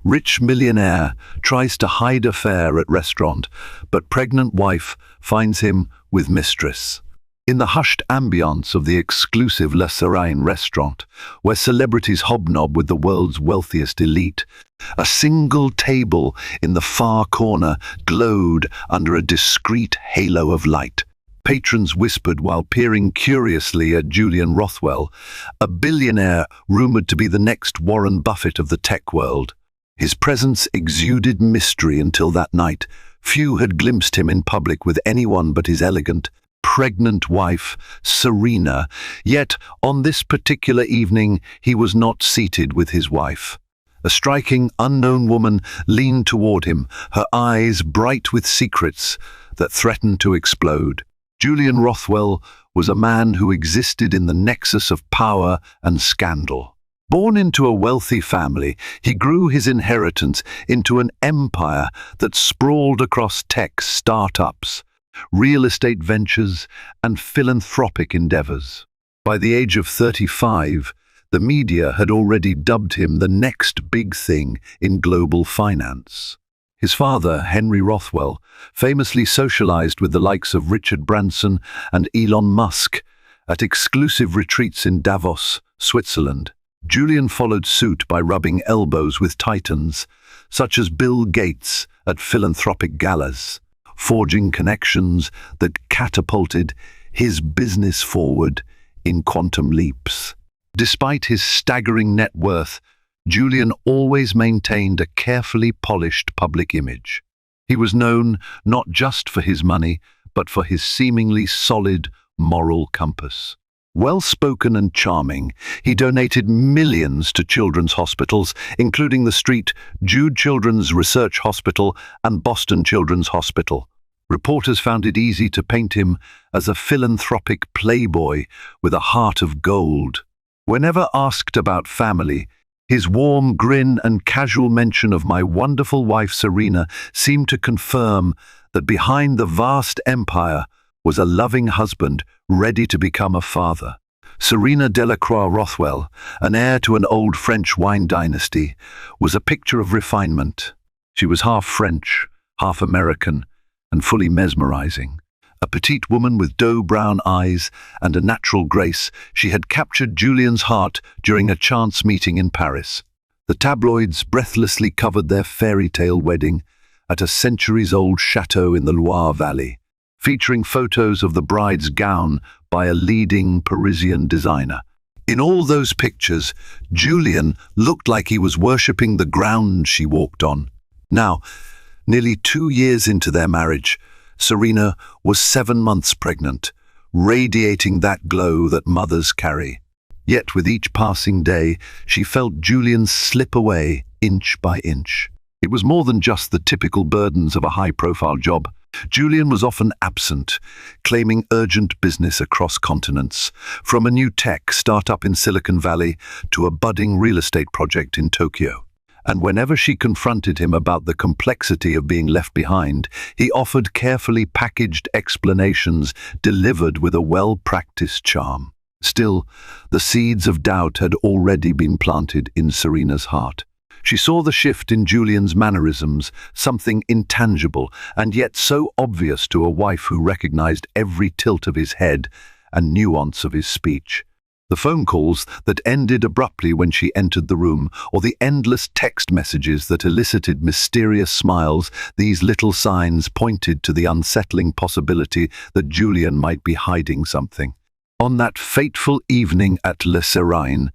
Rich millionaire tries to hide affair at restaurant, but pregnant wife finds him with mistress. In the hushed ambience of the exclusive Le Serene restaurant, where celebrities hobnob with the world's wealthiest elite, a single table in the far corner glowed under a discreet halo of light. Patrons whispered while peering curiously at Julian Rothwell, a billionaire rumored to be the next Warren Buffett of the tech world. His presence exuded mystery until that night. Few had glimpsed him in public with anyone but his elegant, pregnant wife, Serena, yet on this particular evening he was not seated with his wife. A striking, unknown woman leaned toward him, her eyes bright with secrets that threatened to explode. Julian Rothwell was a man who existed in the nexus of power and scandal. Born into a wealthy family, he grew his inheritance into an empire that sprawled across tech startups, real estate ventures, and philanthropic endeavors. By the age of 35, the media had already dubbed him the next big thing in global finance. His father, Henry Rothwell, famously socialized with the likes of Richard Branson and Elon Musk at exclusive retreats in Davos, Switzerland. Julian followed suit by rubbing elbows with titans, such as Bill Gates at philanthropic galas, forging connections that catapulted his business forward in quantum leaps. Despite his staggering net worth, Julian always maintained a carefully polished public image. He was known not just for his money, but for his seemingly solid moral compass. Well-spoken and charming, he donated millions to children's hospitals, including the St. Jude Children's Research Hospital and Boston Children's Hospital. Reporters found it easy to paint him as a philanthropic playboy with a heart of gold. Whenever asked about family, his warm grin and casual mention of "my wonderful wife Serena" seemed to confirm that behind the vast empire was a loving husband ready to become a father. Serena Delacroix Rothwell, an heir to an old French wine dynasty, was a picture of refinement. She was half French, half American, and fully mesmerizing. A petite woman with dough-brown eyes and a natural grace, she had captured Julian's heart during a chance meeting in Paris. The tabloids breathlessly covered their fairy tale wedding at a centuries-old chateau in the Loire Valley, featuring photos of the bride's gown by a leading Parisian designer. In all those pictures, Julian looked like he was worshipping the ground she walked on. Now, nearly 2 years into their marriage, Serena was 7 months pregnant, radiating that glow that mothers carry. Yet with each passing day, she felt Julian slip away inch by inch. It was more than just the typical burdens of a high-profile job. Julian was often absent, claiming urgent business across continents, from a new tech startup in Silicon Valley to a budding real estate project in Tokyo. And whenever she confronted him about the complexity of being left behind, he offered carefully packaged explanations delivered with a well-practiced charm. Still, the seeds of doubt had already been planted in Serena's heart. She saw the shift in Julian's mannerisms, something intangible and yet so obvious to a wife who recognized every tilt of his head and nuance of his speech. The phone calls that ended abruptly when she entered the room, or the endless text messages that elicited mysterious smiles, these little signs pointed to the unsettling possibility that Julian might be hiding something. On that fateful evening at Le Serene,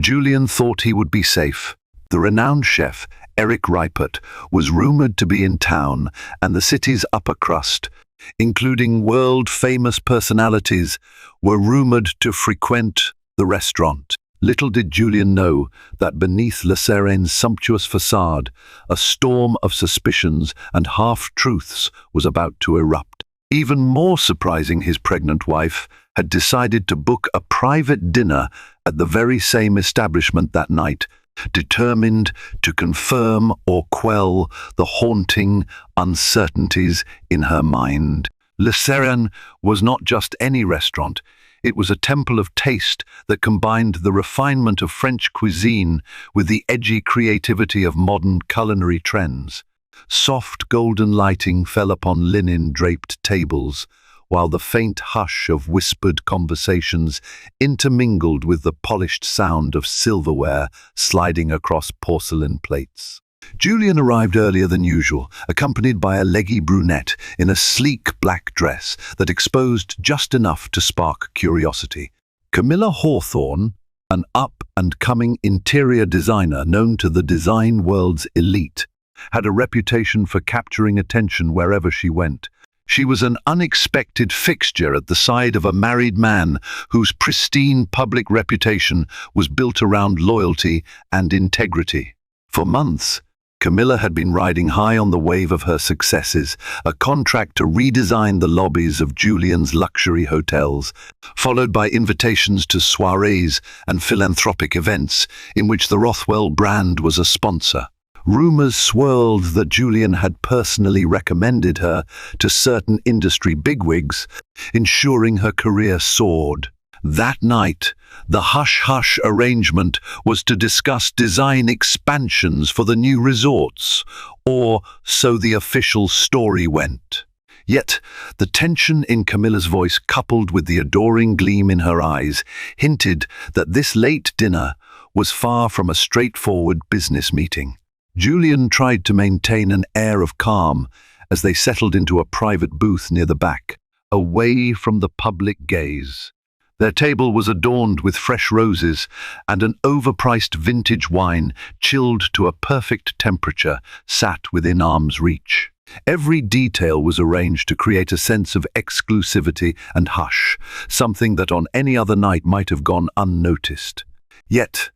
Julian thought he would be safe. The renowned chef, Eric Ripert, was rumored to be in town, and the city's upper crust, including world-famous personalities, were rumored to frequent the restaurant. Little did Julian know that beneath Le Serene's sumptuous facade, a storm of suspicions and half-truths was about to erupt. Even more surprising, his pregnant wife had decided to book a private dinner at the very same establishment that night, determined to confirm or quell the haunting uncertainties in her mind. Le Serene was not just any restaurant. It was a temple of taste that combined the refinement of French cuisine with the edgy creativity of modern culinary trends. Soft golden lighting fell upon linen-draped tables, while the faint hush of whispered conversations intermingled with the polished sound of silverware sliding across porcelain plates. Julian arrived earlier than usual, accompanied by a leggy brunette in a sleek black dress that exposed just enough to spark curiosity. Camilla Hawthorne, an up-and-coming interior designer known to the design world's elite, had a reputation for capturing attention wherever she went. She was an unexpected fixture at the side of a married man whose pristine public reputation was built around loyalty and integrity. For months, Camilla had been riding high on the wave of her successes, a contract to redesign the lobbies of Julian's luxury hotels, followed by invitations to soirees and philanthropic events in which the Rothwell brand was a sponsor. Rumors swirled that Julian had personally recommended her to certain industry bigwigs, ensuring her career soared. That night, the hush-hush arrangement was to discuss design expansions for the new resorts, or so the official story went. Yet, the tension in Camilla's voice, coupled with the adoring gleam in her eyes, hinted that this late dinner was far from a straightforward business meeting. Julian tried to maintain an air of calm as they settled into a private booth near the back, away from the public gaze. Their table was adorned with fresh roses, and an overpriced vintage wine, chilled to a perfect temperature, sat within arm's reach. Every detail was arranged to create a sense of exclusivity and hush, something that on any other night might have gone unnoticed. Yet,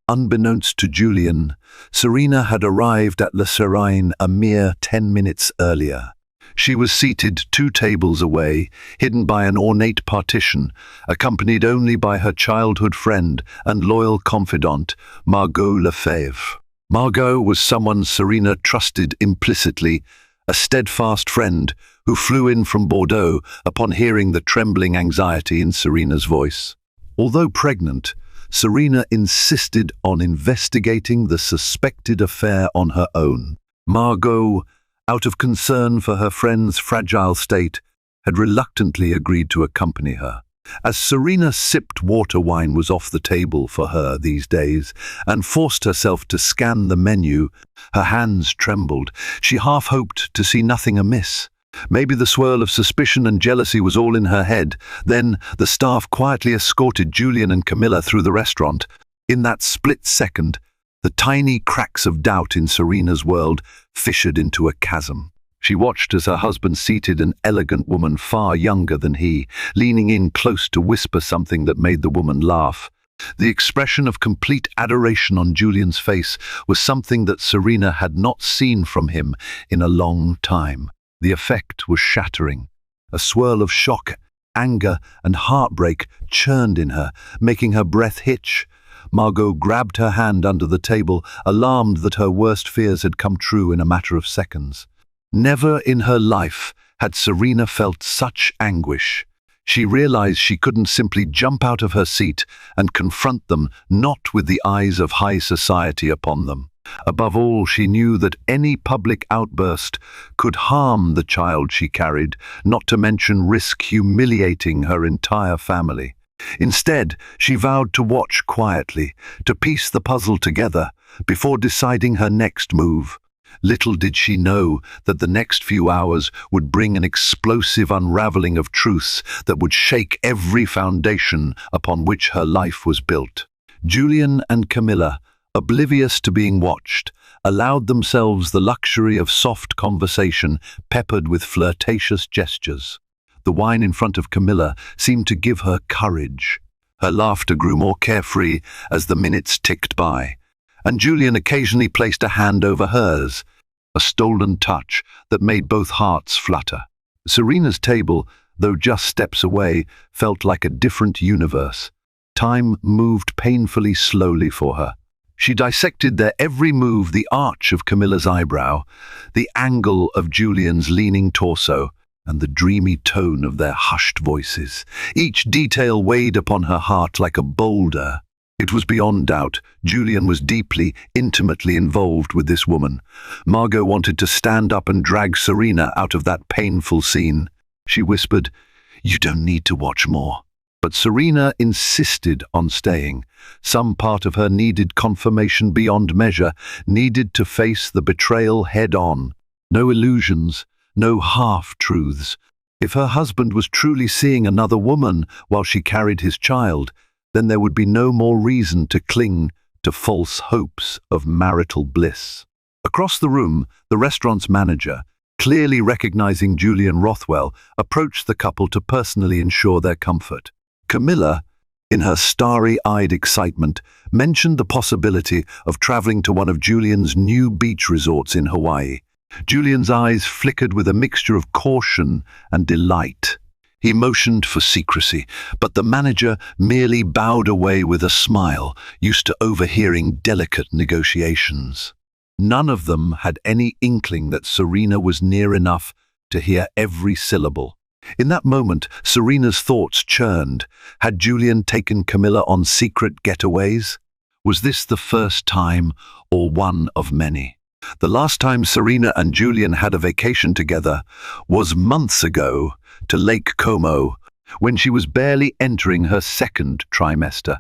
unbeknownst to Julian, Serena had arrived at Le Serine a mere 10 minutes earlier. She was seated 2 tables away, hidden by an ornate partition, accompanied only by her childhood friend and loyal confidant, Margot Lefebvre. Margot was someone Serena trusted implicitly, a steadfast friend who flew in from Bordeaux upon hearing the trembling anxiety in Serena's voice. Although pregnant, Serena insisted on investigating the suspected affair on her own. Margot, out of concern for her friend's fragile state, had reluctantly agreed to accompany her. As Serena sipped water, wine was off the table for her these days, and forced herself to scan the menu. Her hands trembled. She half hoped to see nothing amiss. Maybe the swirl of suspicion and jealousy was all in her head. Then the staff quietly escorted Julian and Camilla through the restaurant. In that split second, the tiny cracks of doubt in Serena's world fissured into a chasm. She watched as her husband seated an elegant woman far younger than he, leaning in close to whisper something that made the woman laugh. The expression of complete adoration on Julian's face was something that Serena had not seen from him in a long time. The effect was shattering. A swirl of shock, anger, and heartbreak churned in her, making her breath hitch. Margot grabbed her hand under the table, alarmed that her worst fears had come true in a matter of seconds. Never in her life had Serena felt such anguish. She realized she couldn't simply jump out of her seat and confront them, not with the eyes of high society upon them. Above all, she knew that any public outburst could harm the child she carried, not to mention risk humiliating her entire family. Instead, she vowed to watch quietly, to piece the puzzle together, before deciding her next move. Little did she know that the next few hours would bring an explosive unraveling of truths that would shake every foundation upon which her life was built. Julian and Camilla, oblivious to being watched, allowed themselves the luxury of soft conversation peppered with flirtatious gestures. The wine in front of Camilla seemed to give her courage. Her laughter grew more carefree as the minutes ticked by, and Julian occasionally placed a hand over hers, a stolen touch that made both hearts flutter. Serena's table, though just steps away, felt like a different universe. Time moved painfully slowly for her. She dissected their every move, the arch of Camilla's eyebrow, the angle of Julian's leaning torso, and the dreamy tone of their hushed voices. Each detail weighed upon her heart like a boulder. It was beyond doubt. Julian was deeply, intimately involved with this woman. Margot wanted to stand up and drag Serena out of that painful scene. She whispered, "You don't need to watch more." But Serena insisted on staying. Some part of her needed confirmation beyond measure, needed to face the betrayal head-on. No illusions, no half-truths. If her husband was truly seeing another woman while she carried his child, then there would be no more reason to cling to false hopes of marital bliss. Across the room, the restaurant's manager, clearly recognizing Julian Rothwell, approached the couple to personally ensure their comfort. Camilla, in her starry-eyed excitement, mentioned the possibility of traveling to one of Julian's new beach resorts in Hawaii. Julian's eyes flickered with a mixture of caution and delight. He motioned for secrecy, but the manager merely bowed away with a smile, used to overhearing delicate negotiations. None of them had any inkling that Serena was near enough to hear every syllable. In that moment, Serena's thoughts churned. Had Julian taken Camilla on secret getaways? Was this the first time, or one of many? The last time Serena and Julian had a vacation together was months ago to Lake Como, when she was barely entering her second trimester.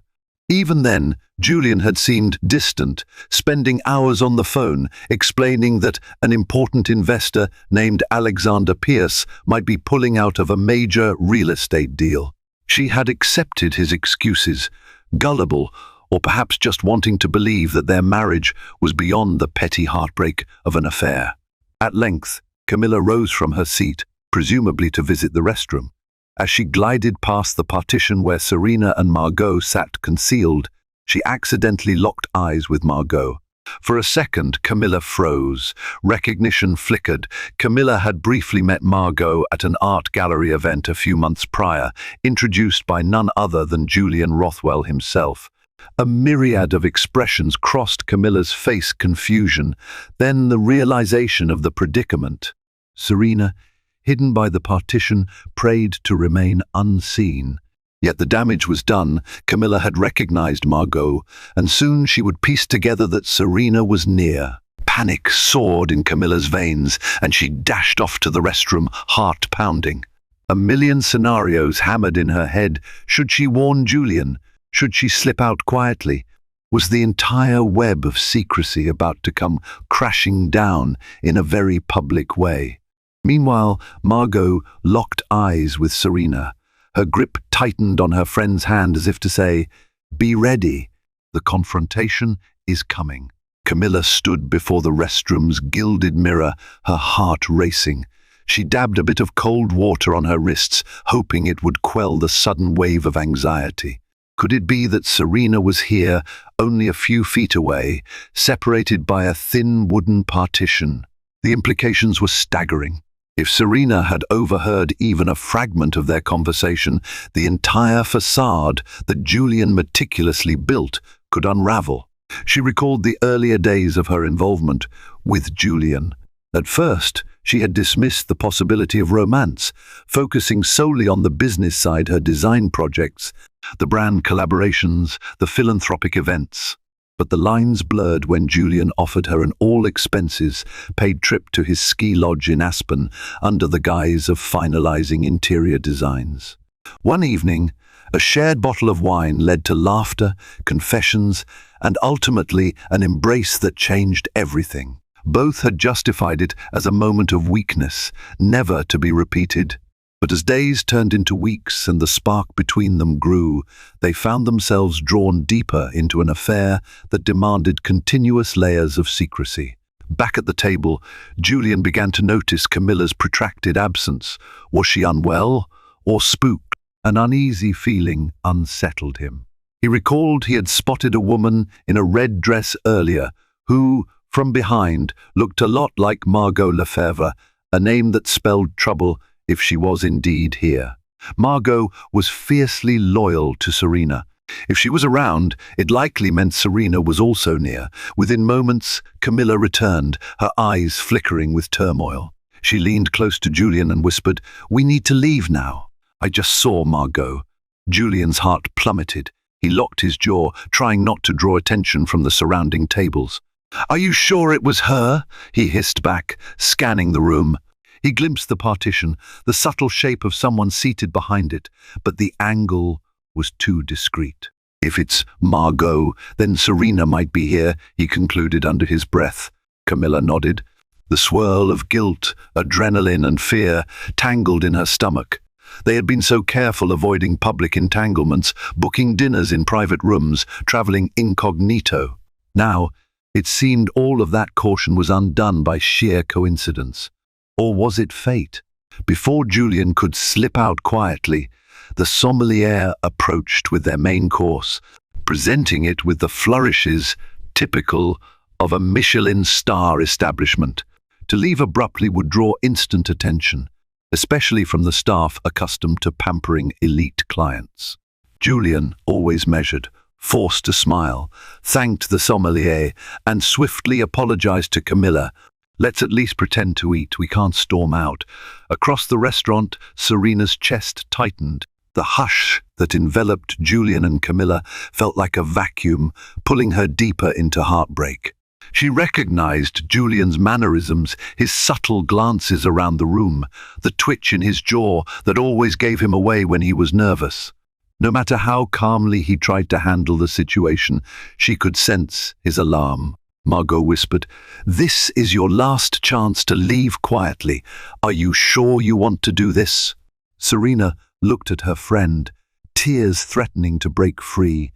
Even then, Julian had seemed distant, spending hours on the phone, explaining that an important investor named Alexander Pierce might be pulling out of a major real estate deal. She had accepted his excuses, gullible, or perhaps just wanting to believe that their marriage was beyond the petty heartbreak of an affair. At length, Camilla rose from her seat, presumably to visit the restroom. As she glided past the partition where Serena and Margot sat concealed, she accidentally locked eyes with Margot. For a second, Camilla froze. Recognition flickered. Camilla had briefly met Margot at an art gallery event a few months prior, introduced by none other than Julian Rothwell himself. A myriad of expressions crossed Camilla's face: confusion, then the realization of the predicament. Serena, hidden by the partition, prayed to remain unseen. Yet the damage was done. Camilla had recognized Margot, and soon she would piece together that Serena was near. Panic soared in Camilla's veins, and she dashed off to the restroom, heart pounding. A million scenarios hammered in her head. Should she warn Julian? Should she slip out quietly? Was the entire web of secrecy about to come crashing down in a very public way? Meanwhile, Margot locked eyes with Serena. Her grip tightened on her friend's hand as if to say, "Be ready. The confrontation is coming." Camilla stood before the restroom's gilded mirror, her heart racing. She dabbed a bit of cold water on her wrists, hoping it would quell the sudden wave of anxiety. Could it be that Serena was here, only a few feet away, separated by a thin wooden partition? The implications were staggering. If Serena had overheard even a fragment of their conversation, the entire facade that Julian meticulously built could unravel. She recalled the earlier days of her involvement with Julian. At first, she had dismissed the possibility of romance, focusing solely on the business side: her design projects, the brand collaborations, the philanthropic events. But the lines blurred when Julian offered her an all-expenses-paid trip to his ski lodge in Aspen under the guise of finalizing interior designs. One evening, a shared bottle of wine led to laughter, confessions, and ultimately an embrace that changed everything. Both had justified it as a moment of weakness, never to be repeated. But as days turned into weeks and the spark between them grew, they found themselves drawn deeper into an affair that demanded continuous layers of secrecy. Back at the table, Julian began to notice Camilla's protracted absence. Was she unwell or spooked? An uneasy feeling unsettled him. He recalled he had spotted a woman in a red dress earlier who, from behind, looked a lot like Margot Lefebvre, a name that spelled trouble if she was indeed here. Margot was fiercely loyal to Serena. If she was around, it likely meant Serena was also near. Within moments, Camilla returned, her eyes flickering with turmoil. She leaned close to Julian and whispered, "We need to leave now." "I just saw Margot." Julian's heart plummeted. He locked his jaw, trying not to draw attention from the surrounding tables. "Are you sure it was her?" he hissed back, scanning the room. He glimpsed the partition, the subtle shape of someone seated behind it, but the angle was too discreet. "If it's Margot, then Serena might be here," he concluded under his breath. Camilla nodded. The swirl of guilt, adrenaline and fear tangled in her stomach. They had been so careful avoiding public entanglements, booking dinners in private rooms, traveling incognito. Now, it seemed all of that caution was undone by sheer coincidence. Or was it fate? Before Julian could slip out quietly, the sommelier approached with their main course, presenting it with the flourishes typical of a Michelin star establishment. To leave abruptly would draw instant attention, especially from the staff accustomed to pampering elite clients. Julian, always measured, forced a smile, thanked the sommelier, and swiftly apologized to Camilla. "Let's at least pretend to eat, we can't storm out." Across the restaurant, Serena's chest tightened. The hush that enveloped Julian and Camilla felt like a vacuum, pulling her deeper into heartbreak. She recognized Julian's mannerisms, his subtle glances around the room, the twitch in his jaw that always gave him away when he was nervous. No matter how calmly he tried to handle the situation, she could sense his alarm. Margot whispered, "This is your last chance to leave quietly. Are you sure you want to do this?" Serena looked at her friend, tears threatening to break free.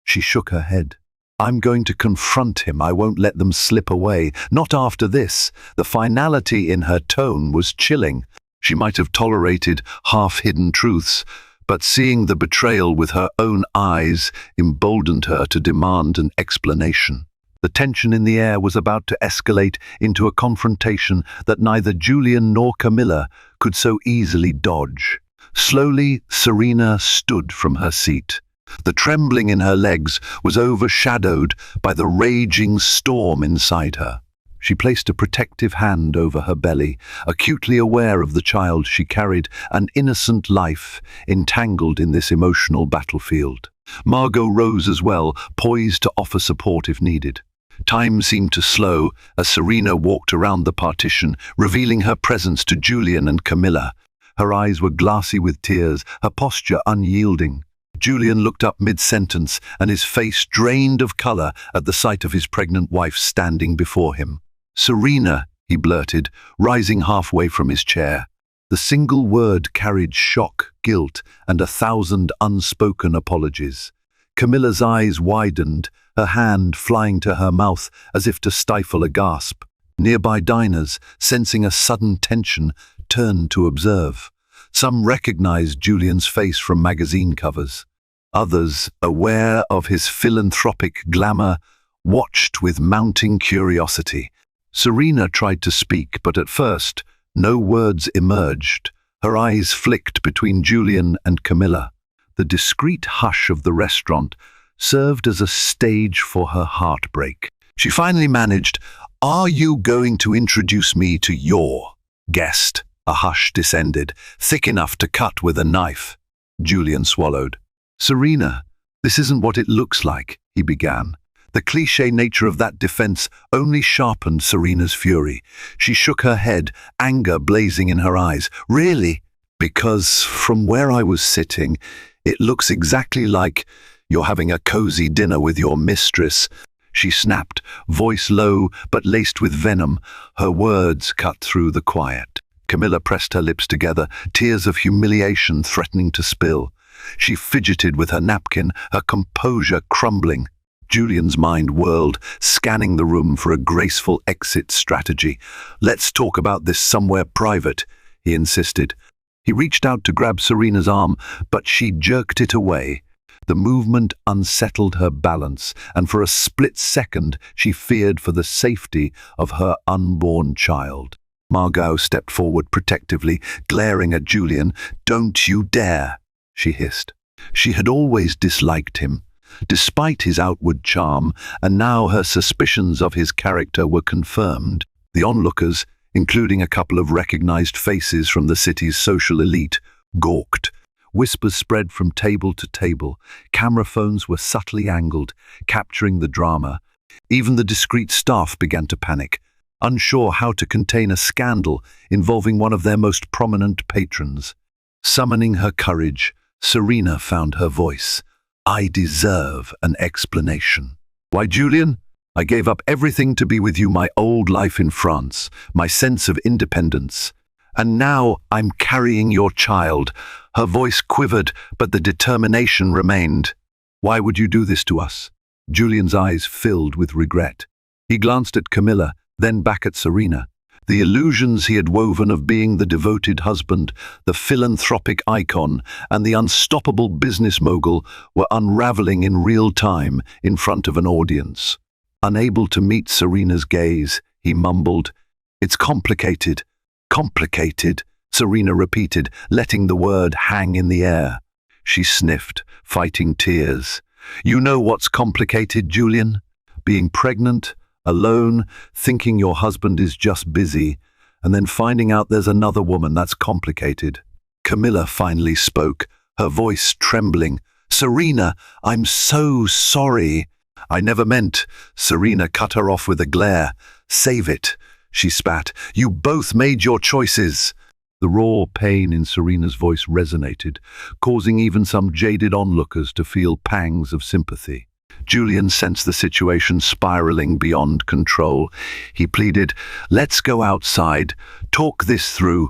She shook her head. "I'm going to confront him. I won't let them slip away. Not after this." The finality in her tone was chilling. She might have tolerated half-hidden truths, but seeing the betrayal with her own eyes emboldened her to demand an explanation. The tension in the air was about to escalate into a confrontation that neither Julian nor Camilla could so easily dodge. Slowly, Serena stood from her seat. The trembling in her legs was overshadowed by the raging storm inside her. She placed a protective hand over her belly, acutely aware of the child she carried, an innocent life entangled in this emotional battlefield. Margot rose as well, poised to offer support if needed. Time seemed to slow as Serena walked around the partition, revealing her presence to Julian and Camilla. Her eyes were glassy with tears, her posture unyielding. Julian looked up mid-sentence, and his face drained of color at the sight of his pregnant wife standing before him. "Serena," he blurted, rising halfway from his chair. The single word carried shock, guilt, and 1,000 unspoken apologies. Camilla's eyes widened, her hand flying to her mouth as if to stifle a gasp. Nearby diners, sensing a sudden tension, turned to observe. Some recognized Julian's face from magazine covers. Others, aware of his philanthropic glamour, watched with mounting curiosity. Serena tried to speak, but at first, no words emerged. Her eyes flicked between Julian and Camilla. The discreet hush of the restaurant served as a stage for her heartbreak. She finally managed, "Are you going to introduce me to your guest?" A hush descended, thick enough to cut with a knife. Julian swallowed. "Serena, this isn't what it looks like," he began. The cliché nature of that defense only sharpened Serena's fury. She shook her head, anger blazing in her eyes. "Really? Because from where I was sitting, it looks exactly like you're having a cozy dinner with your mistress." She snapped, voice low but laced with venom. Her words cut through the quiet. Camilla pressed her lips together, tears of humiliation threatening to spill. She fidgeted with her napkin, her composure crumbling. Julian's mind whirled, scanning the room for a graceful exit strategy. "Let's talk about this somewhere private," he insisted. He reached out to grab Serena's arm, but she jerked it away. The movement unsettled her balance, and for a split second she feared for the safety of her unborn child. Margot stepped forward protectively, glaring at Julian. "Don't you dare," she hissed. She had always disliked him, despite his outward charm, and now her suspicions of his character were confirmed. The onlookers, including a couple of recognized faces from the city's social elite, gawked. Whispers spread from table to table. Camera phones were subtly angled, capturing the drama. Even the discreet staff began to panic, unsure how to contain a scandal involving one of their most prominent patrons. Summoning her courage, Serena found her voice. "I deserve an explanation." "Why, Julian? I gave up everything to be with you, my old life in France, my sense of independence. And now I'm carrying your child." Her voice quivered, but the determination remained. "Why would you do this to us?" Julian's eyes filled with regret. He glanced at Camilla, then back at Serena. The illusions he had woven of being the devoted husband, the philanthropic icon, and the unstoppable business mogul were unraveling in real time in front of an audience. Unable to meet Serena's gaze, he mumbled, "It's complicated. Complicated," Serena repeated, letting the word hang in the air. She sniffed, fighting tears. "You know what's complicated, Julian? Being pregnant, alone, thinking your husband is just busy, and then finding out there's another woman. That's complicated." Camilla finally spoke, her voice trembling. "Serena, I'm so sorry." "I never meant." Serena cut her off with a glare. "Save it," she spat. "You both made your choices." The raw pain in Serena's voice resonated, causing even some jaded onlookers to feel pangs of sympathy. Julian sensed the situation spiraling beyond control. He pleaded, "Let's go outside. Talk this through,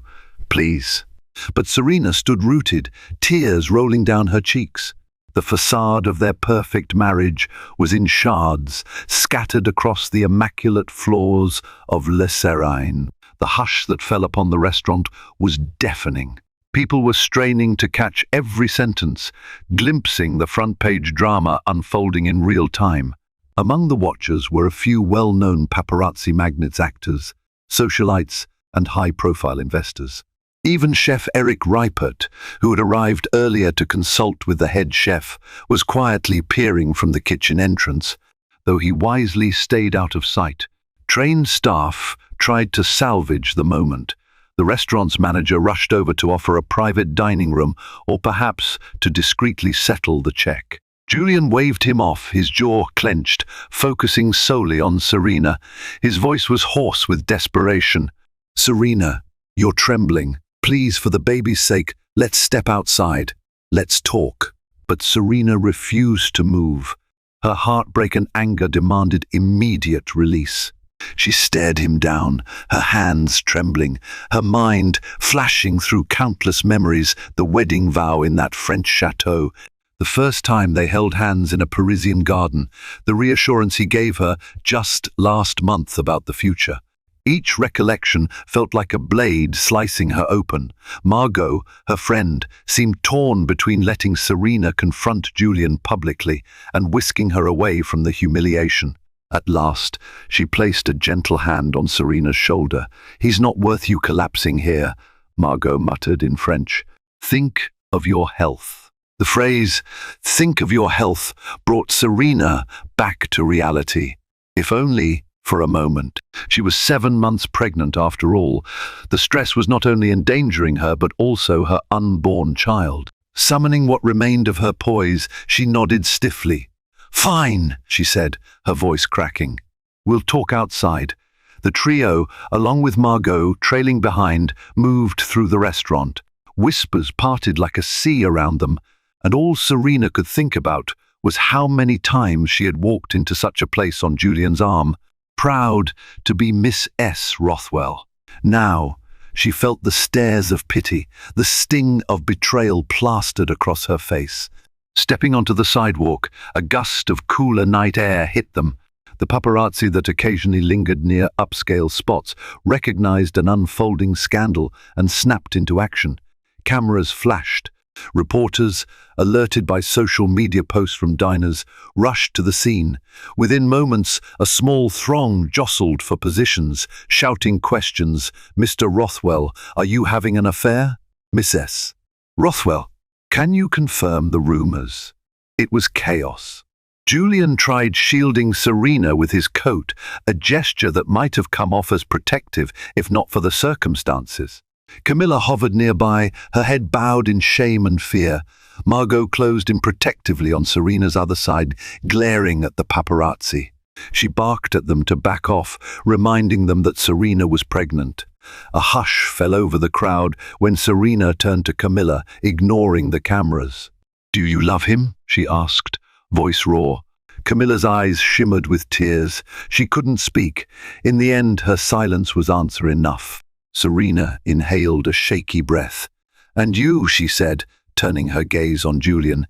please." But Serena stood rooted, tears rolling down her cheeks. The facade of their perfect marriage was in shards, scattered across the immaculate floors of Le Serene. The hush that fell upon the restaurant was deafening. People were straining to catch every sentence, glimpsing the front-page drama unfolding in real time. Among the watchers were a few well-known paparazzi magnates, actors, socialites, and high-profile investors. Even Chef Eric Reipert, who had arrived earlier to consult with the head chef, was quietly peering from the kitchen entrance, though he wisely stayed out of sight. Trained staff tried to salvage the moment. The restaurant's manager rushed over to offer a private dining room, or perhaps to discreetly settle the check. Julian waved him off, his jaw clenched, focusing solely on Serena. His voice was hoarse with desperation. "Serena, you're trembling. Please, for the baby's sake, let's step outside. Let's talk." But Serena refused to move. Her heartbreak and anger demanded immediate release. She stared him down, her hands trembling, her mind flashing through countless memories, the wedding vow in that French chateau, the first time they held hands in a Parisian garden, the reassurance he gave her just last month about the future. Each recollection felt like a blade slicing her open. Margot, her friend, seemed torn between letting Serena confront Julian publicly and whisking her away from the humiliation. At last, she placed a gentle hand on Serena's shoulder. "He's not worth you collapsing here," Margot muttered in French. "Think of your health." The phrase, "think of your health," brought Serena back to reality. If only for a moment. She was 7 months pregnant after all. The stress was not only endangering her, but also her unborn child. Summoning what remained of her poise, she nodded stiffly. "Fine," she said, her voice cracking. "We'll talk outside." The trio, along with Margot trailing behind, moved through the restaurant. Whispers parted like a sea around them, and all Serena could think about was how many times she had walked into such a place on Julian's arm, proud to be Miss S. Rothwell. Now, she felt the stares of pity, the sting of betrayal plastered across her face. Stepping onto the sidewalk, a gust of cooler night air hit them. The paparazzi that occasionally lingered near upscale spots recognized an unfolding scandal and snapped into action. Cameras flashed. Reporters, alerted by social media posts from diners, rushed to the scene. Within moments, a small throng jostled for positions, shouting questions. "Mr. Rothwell, are you having an affair?" "Mistress. Rothwell, can you confirm the rumors?" It was chaos. Julian tried shielding Serena with his coat, a gesture that might have come off as protective if not for the circumstances. Camilla hovered nearby, her head bowed in shame and fear. Margot closed in protectively on Serena's other side, glaring at the paparazzi. She barked at them to back off, reminding them that Serena was pregnant. A hush fell over the crowd when Serena turned to Camilla, ignoring the cameras. "Do you love him?" she asked, voice raw. Camilla's eyes shimmered with tears. She couldn't speak. In the end, her silence was answer enough. Serena inhaled a shaky breath. "And you," she said, turning her gaze on Julian,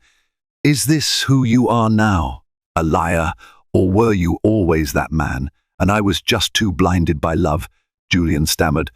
"is this who you are now? A liar? Or were you always that man, and I was just too blinded by love?" Julian stammered.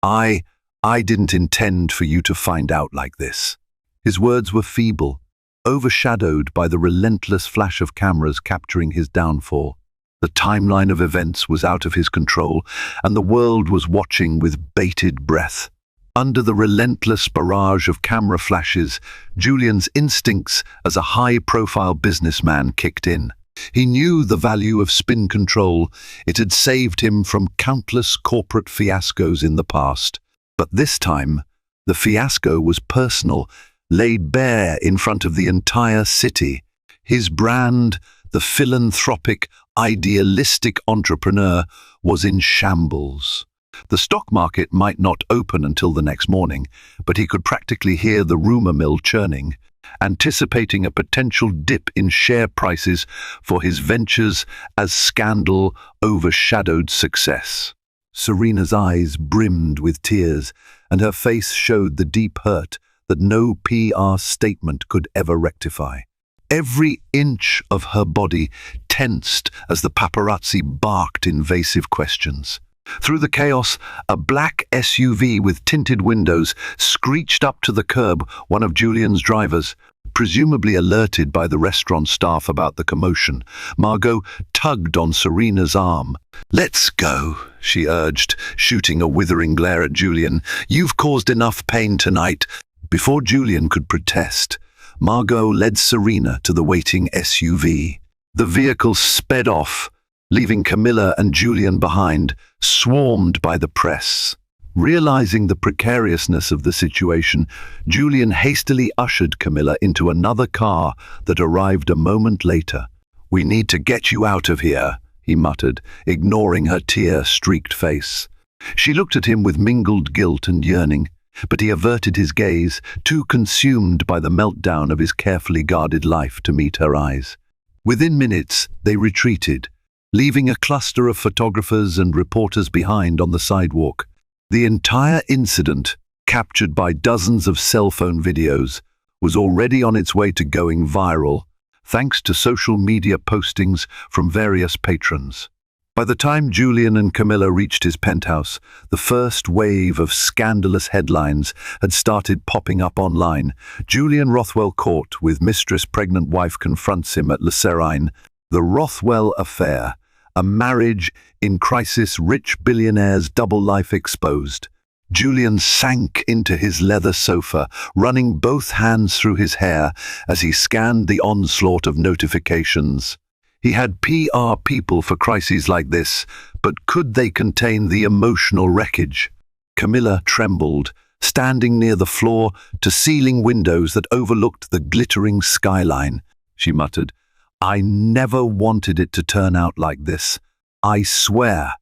I didn't intend for you to find out like this." His words were feeble, overshadowed by the relentless flash of cameras capturing his downfall. The timeline of events was out of his control, and the world was watching with bated breath. Under the relentless barrage of camera flashes, Julian's instincts as a high-profile businessman kicked in. He knew the value of spin control. It had saved him from countless corporate fiascos in the past. But this time, the fiasco was personal, laid bare in front of the entire city. His brand, the philanthropic, idealistic entrepreneur, was in shambles. The stock market might not open until the next morning, but he could practically hear the rumor mill churning, anticipating a potential dip in share prices for his ventures as scandal overshadowed success. Serena's eyes brimmed with tears, and her face showed the deep hurt that no PR statement could ever rectify. Every inch of her body tensed as the paparazzi barked invasive questions. Through the chaos, a black SUV with tinted windows screeched up to the curb, one of Julian's drivers. Presumably alerted by the restaurant staff about the commotion, Margot tugged on Serena's arm. "Let's go," she urged, shooting a withering glare at Julian. "You've caused enough pain tonight." Before Julian could protest, Margot led Serena to the waiting SUV. The vehicle sped off, leaving Camilla and Julian behind, swarmed by the press. Realizing the precariousness of the situation, Julian hastily ushered Camilla into another car that arrived a moment later. "We need to get you out of here," he muttered, ignoring her tear-streaked face. She looked at him with mingled guilt and yearning, but he averted his gaze, too consumed by the meltdown of his carefully guarded life to meet her eyes. Within minutes, they retreated, leaving a cluster of photographers and reporters behind on the sidewalk. The entire incident, captured by dozens of cell phone videos, was already on its way to going viral, thanks to social media postings from various patrons. By the time Julian and Camilla reached his penthouse, the first wave of scandalous headlines had started popping up online. Julian Rothwell caught with Mistress pregnant wife confronts him at Serena. The Rothwell affair, a marriage in crisis, rich billionaire's double life exposed. Julian sank into his leather sofa, running both hands through his hair as he scanned the onslaught of notifications. He had PR people for crises like this, but could they contain the emotional wreckage? Camilla trembled, standing near the floor-to-ceiling windows that overlooked the glittering skyline. She muttered, "I never wanted it to turn out like this. I swear."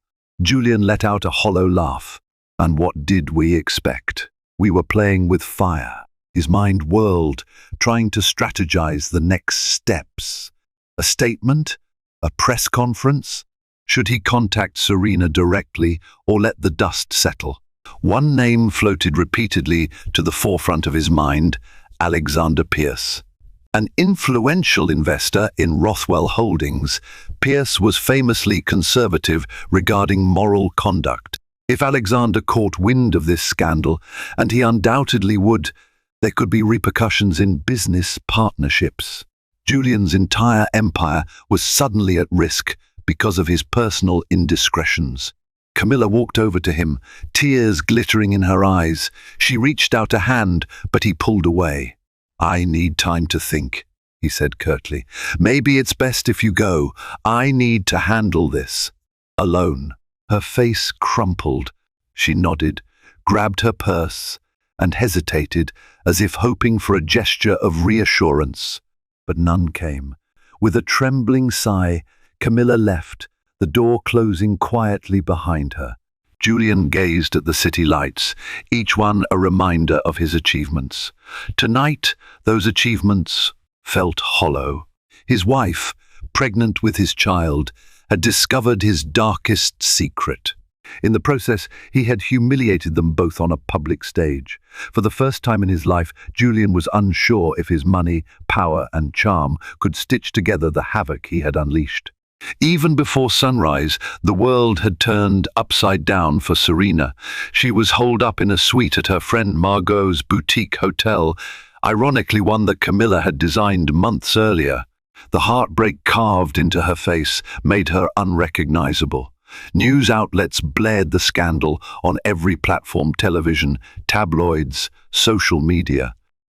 Julian let out a hollow laugh. And what did we expect? We were playing with fire. His mind whirled, trying to strategize the next steps. A statement? A press conference? Should he contact Serena directly or let the dust settle? One name floated repeatedly to the forefront of his mind: Alexander Pierce. An influential investor in Rothwell Holdings, Pierce was famously conservative regarding moral conduct. If Alexander caught wind of this scandal, and he undoubtedly would, there could be repercussions in business partnerships. Julian's entire empire was suddenly at risk because of his personal indiscretions. Camilla walked over to him, tears glittering in her eyes. She reached out a hand, but he pulled away. "I need time to think." he said curtly. "Maybe it's best if you go. I need to handle this alone." Her face crumpled. She nodded, grabbed her purse, and hesitated, as if hoping for a gesture of reassurance. But none came. With a trembling sigh, Camilla left, the door closing quietly behind her. Julian gazed at the city lights, each one a reminder of his achievements. Tonight, those achievements felt hollow. His wife, pregnant with his child, had discovered his darkest secret. In the process, he had humiliated them both on a public stage. For the first time in his life, Julian was unsure if his money, power, and charm could stitch together the havoc he had unleashed. Even before sunrise, the world had turned upside down for Serena. She was holed up in a suite at her friend Margot's boutique hotel, ironically one that Camilla had designed months earlier. The heartbreak carved into her face made her unrecognizable. News outlets blared the scandal on every platform: television, tabloids, social media.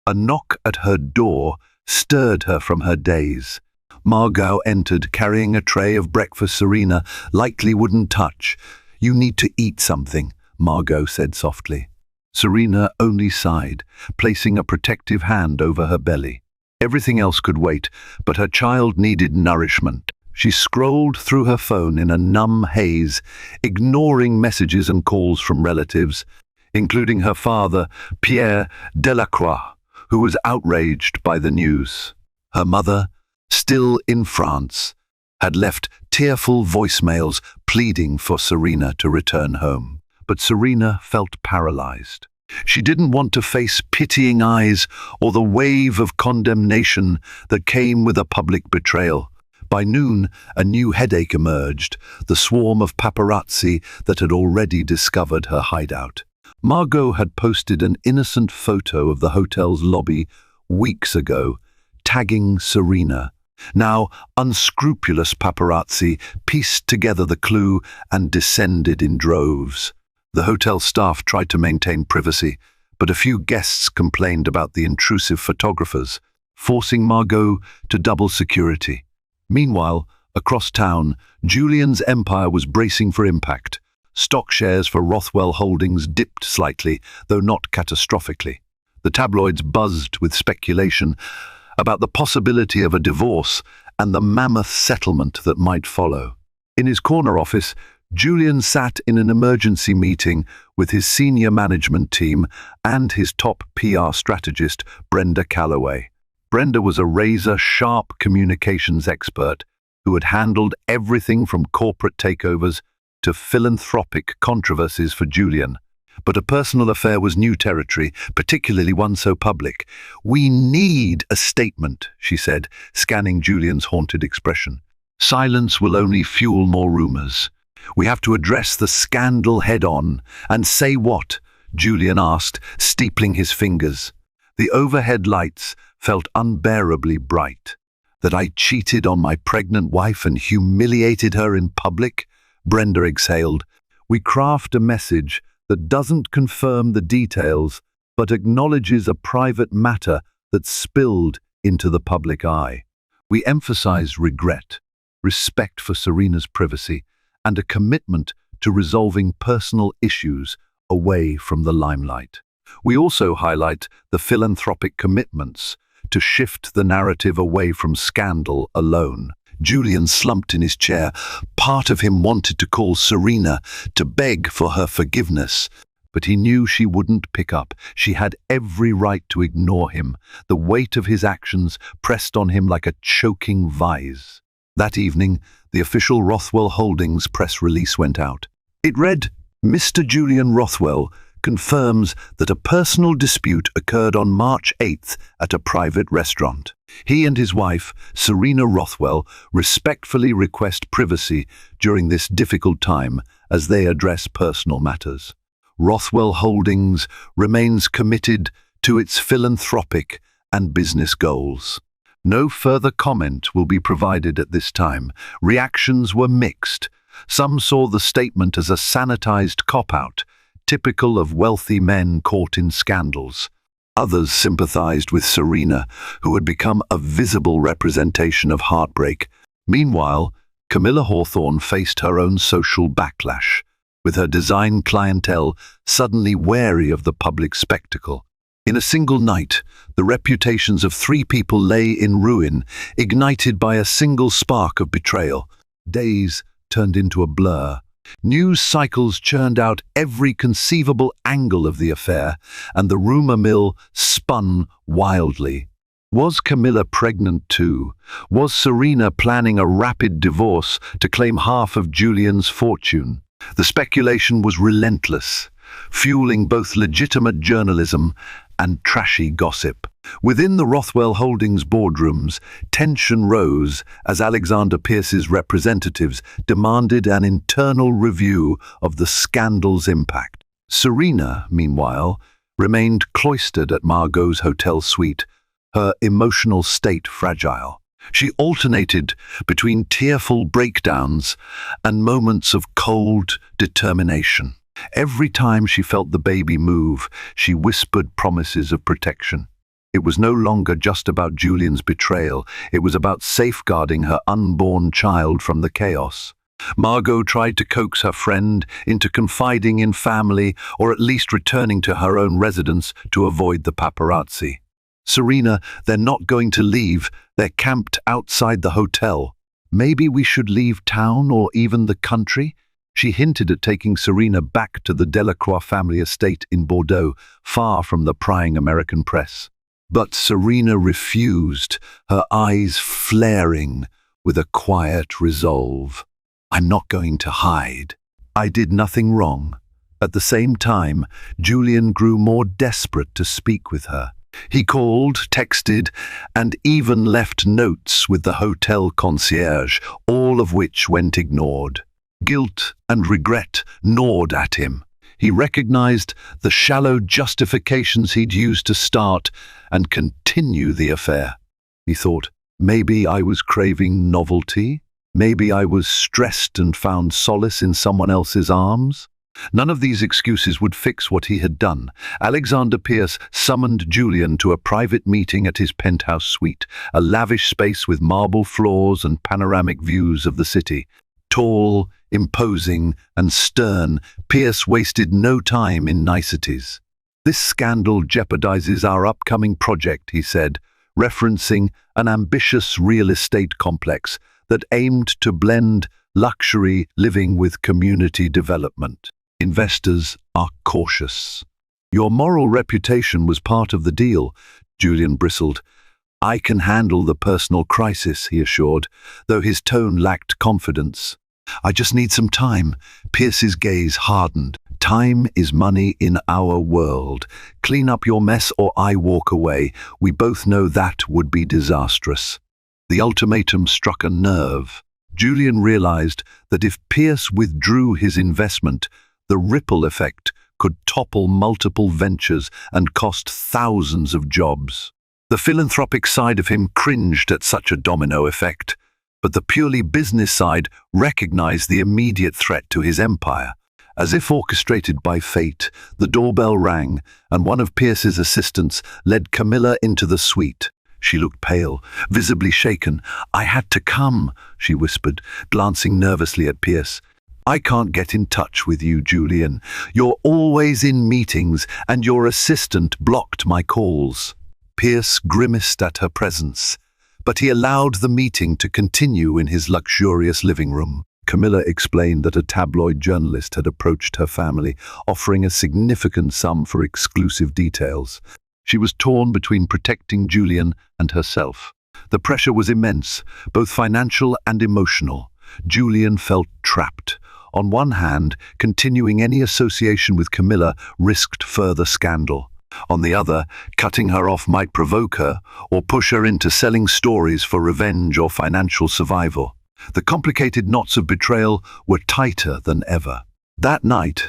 A knock at her door stirred her from her daze. Margot entered, carrying a tray of breakfast Serena likely wouldn't touch. "You need to eat something," Margot said softly. Serena only sighed, placing a protective hand over her belly. Everything else could wait, but her child needed nourishment. She scrolled through her phone in a numb haze, ignoring messages and calls from relatives, including her father, Pierre Delacroix, who was outraged by the news. Her mother, still in France, had left tearful voicemails pleading for Serena to return home. But Serena felt paralyzed. She didn't want to face pitying eyes or the wave of condemnation that came with a public betrayal. By noon, a new headache emerged, the swarm of paparazzi that had already discovered her hideout. Margot had posted an innocent photo of the hotel's lobby weeks ago, tagging Serena. Now, unscrupulous paparazzi pieced together the clue and descended in droves. The hotel staff tried to maintain privacy, but a few guests complained about the intrusive photographers, forcing Margot to double security. Meanwhile, across town, Julian's empire was bracing for impact. Stock shares for Rothwell Holdings dipped slightly, though not catastrophically. The tabloids buzzed with speculation about the possibility of a divorce and the mammoth settlement that might follow. In his corner office, Julian sat in an emergency meeting with his senior management team and his top PR strategist, Brenda Calloway. Brenda was a razor-sharp communications expert who had handled everything from corporate takeovers to philanthropic controversies for Julian. But a personal affair was new territory, particularly one so public. "We need a statement," she said, scanning Julian's haunted expression. "Silence will only fuel more rumors. We have to address the scandal head-on." "And say what?" Julian asked, steepling his fingers. The overhead lights felt unbearably bright. "That I cheated on my pregnant wife and humiliated her in public?" Brenda exhaled. "We craft a message that doesn't confirm the details, but acknowledges a private matter that spilled into the public eye. We emphasize regret, respect for Serena's privacy, and a commitment to resolving personal issues away from the limelight. We also highlight the philanthropic commitments to shift the narrative away from scandal alone." Julian slumped in his chair. Part of him wanted to call Serena to beg for her forgiveness, but he knew she wouldn't pick up. She had every right to ignore him. The weight of his actions pressed on him like a choking vise. That evening, the official Rothwell Holdings press release went out. It read, "Mr. Julian Rothwell confirms that a personal dispute occurred on March 8th at a private restaurant. He and his wife, Serena Rothwell, respectfully request privacy during this difficult time as they address personal matters. Rothwell Holdings remains committed to its philanthropic and business goals." No further comment will be provided at this time. Reactions were mixed. Some saw the statement as a sanitized cop-out, typical of wealthy men caught in scandals. Others sympathized with Serena, who had become a visible representation of heartbreak. Meanwhile, Camilla Hawthorne faced her own social backlash, with her design clientele suddenly wary of the public spectacle. In a single night, the reputations of 3 people lay in ruin, ignited by a single spark of betrayal. Days turned into a blur. News cycles churned out every conceivable angle of the affair, and the rumor mill spun wildly. Was Camilla pregnant too? Was Serena planning a rapid divorce to claim half of Julian's fortune? The speculation was relentless, fueling both legitimate journalism and trashy gossip. Within the Rothwell Holdings boardrooms, tension rose as Alexander Pierce's representatives demanded an internal review of the scandal's impact. Serena, meanwhile, remained cloistered at Margot's hotel suite, her emotional state fragile. She alternated between tearful breakdowns and moments of cold determination. Every time she felt the baby move, she whispered promises of protection. It was no longer just about Julian's betrayal, it was about safeguarding her unborn child from the chaos. Margot tried to coax her friend into confiding in family or at least returning to her own residence to avoid the paparazzi. Serena, they're not going to leave, they're camped outside the hotel. Maybe we should leave town or even the country? She hinted at taking Serena back to the Delacroix family estate in Bordeaux, far from the prying American press. But Serena refused, her eyes flaring with a quiet resolve. I'm not going to hide. I did nothing wrong. At the same time, Julian grew more desperate to speak with her. He called, texted, and even left notes with the hotel concierge, all of which went ignored. Guilt and regret gnawed at him. He recognized the shallow justifications he'd used to start and continue the affair. He thought, maybe I was craving novelty? Maybe I was stressed and found solace in someone else's arms? None of these excuses would fix what he had done. Alexander Pierce summoned Julian to a private meeting at his penthouse suite, a lavish space with marble floors and panoramic views of the city. Tall, imposing, and stern, Pierce wasted no time in niceties. This scandal jeopardizes our upcoming project, he said, referencing an ambitious real estate complex that aimed to blend luxury living with community development. Investors are cautious. Your moral reputation was part of the deal, Julian bristled. I can handle the personal crisis, he assured, though his tone lacked confidence. I just need some time. Pierce's gaze hardened. Time is money in our world. Clean up your mess or I walk away. We both know that would be disastrous. The ultimatum struck a nerve. Julian realized that if Pierce withdrew his investment, the ripple effect could topple multiple ventures and cost thousands of jobs. The philanthropic side of him cringed at such a domino effect, but the purely business side recognized the immediate threat to his empire. As if orchestrated by fate, the doorbell rang, and one of Pierce's assistants led Camilla into the suite. She looked pale, visibly shaken. I had to come, she whispered, glancing nervously at Pierce. I can't get in touch with you, Julian. You're always in meetings, and your assistant blocked my calls. Pierce grimaced at her presence, but he allowed the meeting to continue in his luxurious living room. Camilla explained that a tabloid journalist had approached her family, offering a significant sum for exclusive details. She was torn between protecting Julian and herself. The pressure was immense, both financial and emotional. Julian felt trapped. On one hand, continuing any association with Camilla risked further scandal. On the other, cutting her off might provoke her or push her into selling stories for revenge or financial survival. The complicated knots of betrayal were tighter than ever. That night,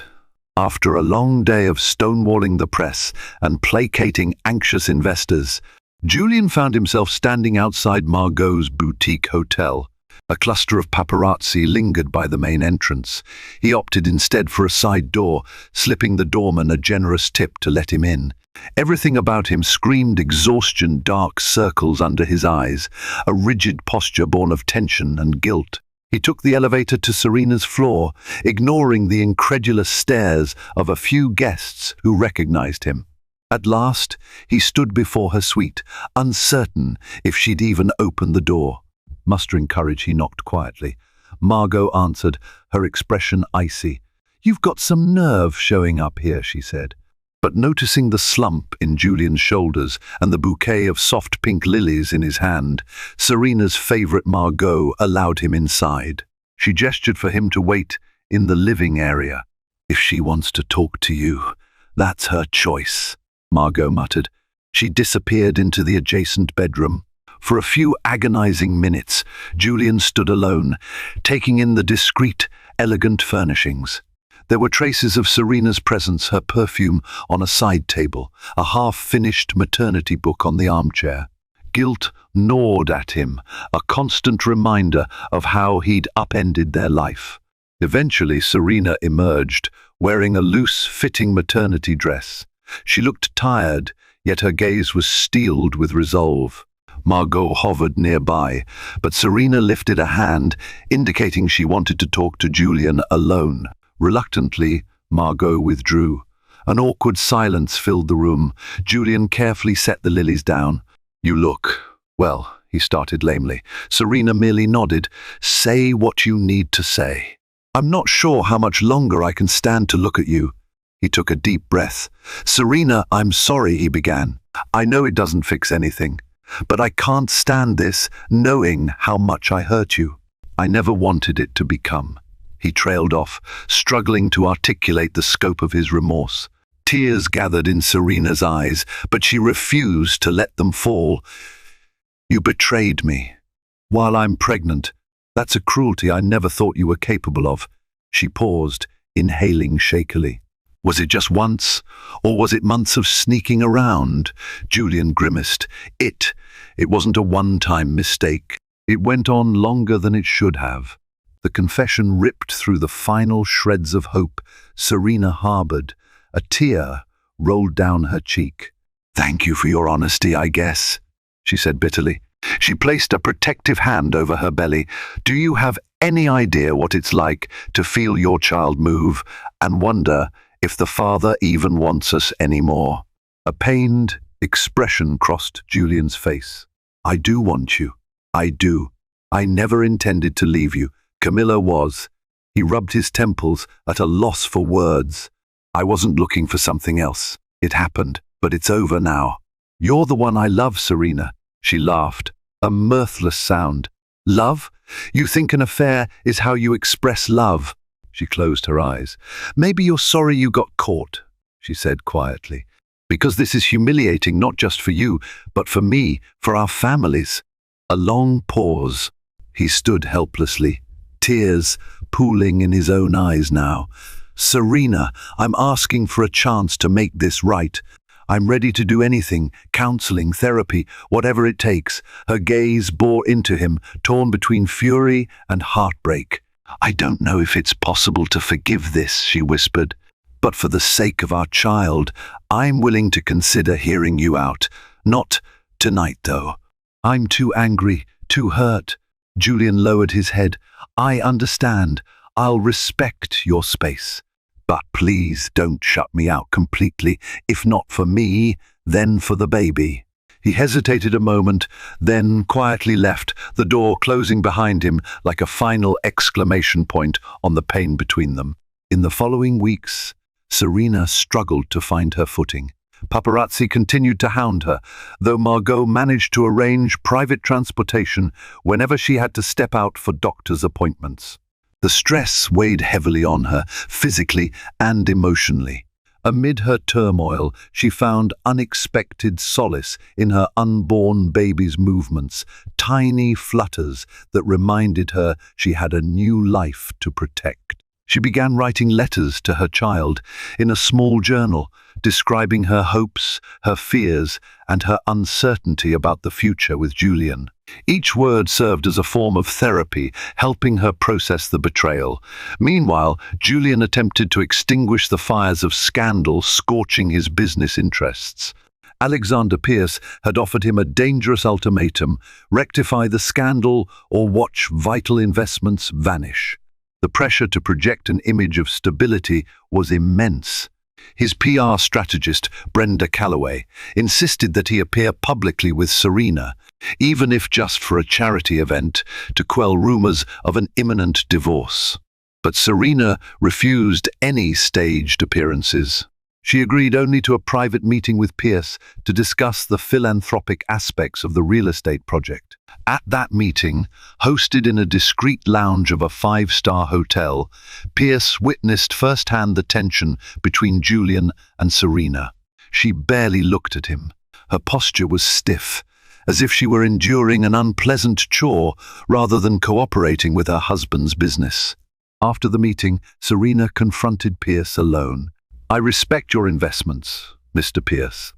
after a long day of stonewalling the press and placating anxious investors, Julian found himself standing outside Margot's boutique hotel. A cluster of paparazzi lingered by the main entrance. He opted instead for a side door, slipping the doorman a generous tip to let him in. Everything about him screamed exhaustion, dark circles under his eyes, a rigid posture born of tension and guilt. He took the elevator to Serena's floor, ignoring the incredulous stares of a few guests who recognized him. At last, he stood before her suite, uncertain if she'd even open the door. Mustering courage, he knocked quietly. Margot answered, her expression icy. "You've got some nerve showing up here," she said. But noticing the slump in Julian's shoulders and the bouquet of soft pink lilies in his hand, Serena's favorite Margot allowed him inside. She gestured for him to wait in the living area. "If she wants to talk to you, that's her choice," Margot muttered. She disappeared into the adjacent bedroom. For a few agonizing minutes, Julian stood alone, taking in the discreet, elegant furnishings. There were traces of Serena's presence, her perfume on a side table, a half-finished maternity book on the armchair. Guilt gnawed at him, a constant reminder of how he'd upended their life. Eventually, Serena emerged, wearing a loose-fitting maternity dress. She looked tired, yet her gaze was steeled with resolve. Margot hovered nearby, but Serena lifted a hand, indicating she wanted to talk to Julian alone. Reluctantly, Margot withdrew. An awkward silence filled the room. Julian carefully set the lilies down. "You look, well," he started lamely. Serena merely nodded. "Say what you need to say." "I'm not sure how much longer I can stand to look at you." He took a deep breath. "Serena, I'm sorry," he began. "I know it doesn't fix anything, but I can't stand this, knowing how much I hurt you. I never wanted it to become." He trailed off, struggling to articulate the scope of his remorse. Tears gathered in Serena's eyes, but she refused to let them fall. "You betrayed me. While I'm pregnant. That's a cruelty I never thought you were capable of." She paused, inhaling shakily. "Was it just once, or was it months of sneaking around?" Julian grimaced. It wasn't a one-time mistake. It went on longer than it should have. The confession ripped through the final shreds of hope Serena harbored. A tear rolled down her cheek. "Thank you for your honesty, I guess," she said bitterly. She placed a protective hand over her belly. "Do you have any idea what it's like to feel your child move and wonder if the father even wants us anymore?" A pained expression crossed Julian's face. "I do want you. I do. I never intended to leave you. Camilla was." He rubbed his temples at a loss for words. "I wasn't looking for something else. It happened, but it's over now. You're the one I love, Serena." She laughed, a mirthless sound. "Love? You think an affair is how you express love?" She closed her eyes. "Maybe you're sorry you got caught," she said quietly. "Because this is humiliating not just for you, but for me, for our families." A long pause. He stood helplessly, tears pooling in his own eyes now. "Serena, I'm asking for a chance to make this right. I'm ready to do anything, counseling, therapy, whatever it takes." Her gaze bore into him, torn between fury and heartbreak. "I don't know if it's possible to forgive this," she whispered. "But for the sake of our child, I'm willing to consider hearing you out. Not tonight, though. I'm too angry, too hurt." Julian lowered his head. "I understand. I'll respect your space. But please don't shut me out completely. If not for me, then for the baby." He hesitated a moment, then quietly left, the door closing behind him like a final exclamation point on the pain between them. In the following weeks, Serena struggled to find her footing. Paparazzi continued to hound her, though Margot managed to arrange private transportation whenever she had to step out for doctor's appointments. The stress weighed heavily on her, physically and emotionally. Amid her turmoil, she found unexpected solace in her unborn baby's movements, tiny flutters that reminded her she had a new life to protect. She began writing letters to her child in a small journal, describing her hopes, her fears, and her uncertainty about the future with Julian. Each word served as a form of therapy, helping her process the betrayal. Meanwhile, Julian attempted to extinguish the fires of scandal scorching his business interests. Alexander Pierce had offered him a dangerous ultimatum: rectify the scandal or watch vital investments vanish. The pressure to project an image of stability was immense. His PR strategist, Brenda Calloway, insisted that he appear publicly with Serena, even if just for a charity event, to quell rumors of an imminent divorce. But Serena refused any staged appearances. She agreed only to a private meeting with Pierce to discuss the philanthropic aspects of the real estate project. At that meeting, hosted in a discreet lounge of a five-star hotel, Pierce witnessed firsthand the tension between Julian and Serena. She barely looked at him. Her posture was stiff, as if she were enduring an unpleasant chore rather than cooperating with her husband's business. After the meeting, Serena confronted Pierce alone. "I respect your investments, Mr. Pierce,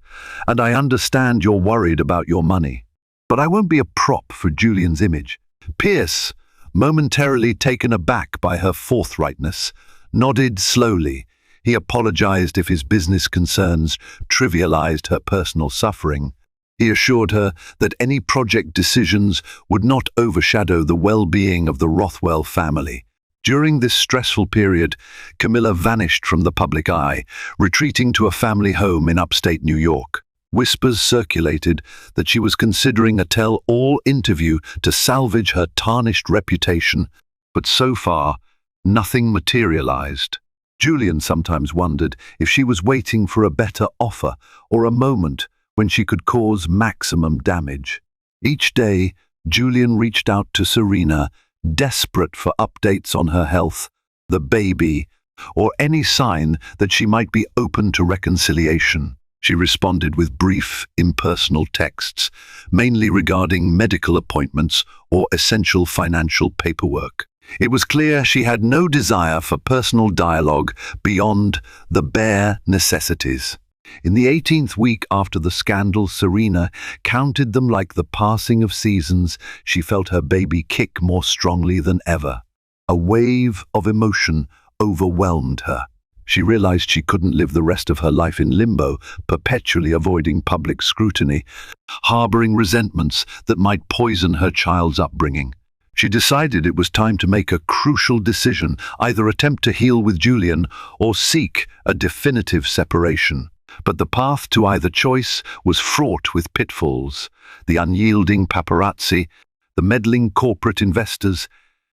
and I understand you're worried about your money. But I won't be a prop for Julian's image." Pierce, momentarily taken aback by her forthrightness, nodded slowly. He apologized if his business concerns trivialized her personal suffering. He assured her that any project decisions would not overshadow the well-being of the Rothwell family. During this stressful period, Camilla vanished from the public eye, retreating to a family home in upstate New York. Whispers circulated that she was considering a tell-all interview to salvage her tarnished reputation, but so far, nothing materialized. Julian sometimes wondered if she was waiting for a better offer or a moment when she could cause maximum damage. Each day, Julian reached out to Serena, desperate for updates on her health, the baby, or any sign that she might be open to reconciliation. She responded with brief, impersonal texts, mainly regarding medical appointments or essential financial paperwork. It was clear she had no desire for personal dialogue beyond the bare necessities. In the 18th week after the scandal, Serena counted them like the passing of seasons. She felt her baby kick more strongly than ever. A wave of emotion overwhelmed her. She realized she couldn't live the rest of her life in limbo, perpetually avoiding public scrutiny, harboring resentments that might poison her child's upbringing. She decided it was time to make a crucial decision: either attempt to heal with Julian or seek a definitive separation. But the path to either choice was fraught with pitfalls: the unyielding paparazzi, the meddling corporate investors,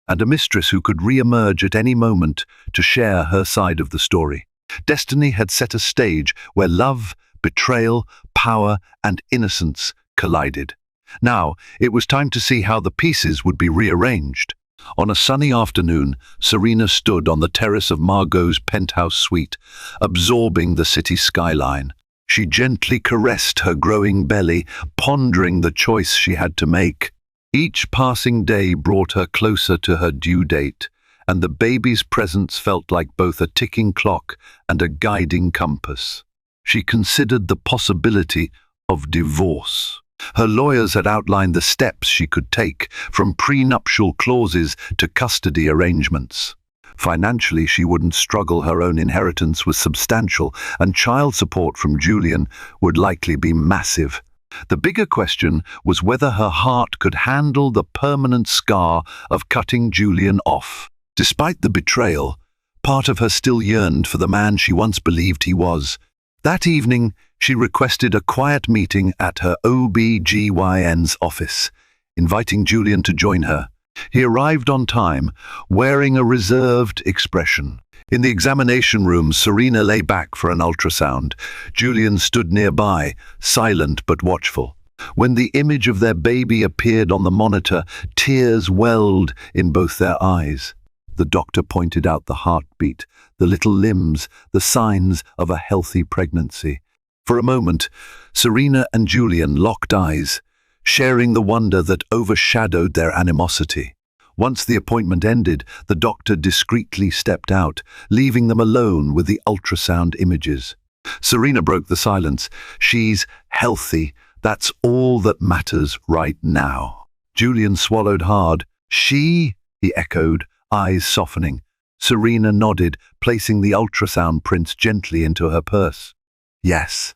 and a mistress who could re-emerge at any moment to share her side of the story. Destiny had set a stage where love, betrayal, power, and innocence collided. Now, it was time to see how the pieces would be rearranged. On a sunny afternoon, Serena stood on the terrace of Margot's penthouse suite, absorbing the city skyline. She gently caressed her growing belly, pondering the choice she had to make. Each passing day brought her closer to her due date, and the baby's presence felt like both a ticking clock and a guiding compass. She considered the possibility of divorce. Her lawyers had outlined the steps she could take, from prenuptial clauses to custody arrangements. Financially, she wouldn't struggle. Her own inheritance was substantial, and child support from Julian would likely be massive. The bigger question was whether her heart could handle the permanent scar of cutting Julian off. Despite the betrayal, part of her still yearned for the man she once believed he was. That evening, she requested a quiet meeting at her OB/GYN's office, inviting Julian to join her. He arrived on time, wearing a reserved expression. In the examination room, Serena lay back for an ultrasound. Julian stood nearby, silent but watchful. When the image of their baby appeared on the monitor, tears welled in both their eyes. The doctor pointed out the heartbeat, the little limbs, the signs of a healthy pregnancy. For a moment, Serena and Julian locked eyes, sharing the wonder that overshadowed their animosity. Once the appointment ended, the doctor discreetly stepped out, leaving them alone with the ultrasound images. Serena broke the silence. She's healthy. That's all that matters right now. Julian swallowed hard. She? He echoed, eyes softening. Serena nodded, placing the ultrasound prints gently into her purse. Yes.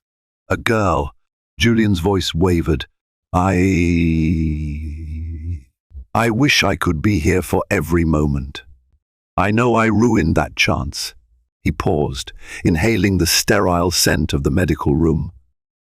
A girl. Julian's voice wavered. I wish I could be here for every moment. I know I ruined that chance. He paused, inhaling the sterile scent of the medical room.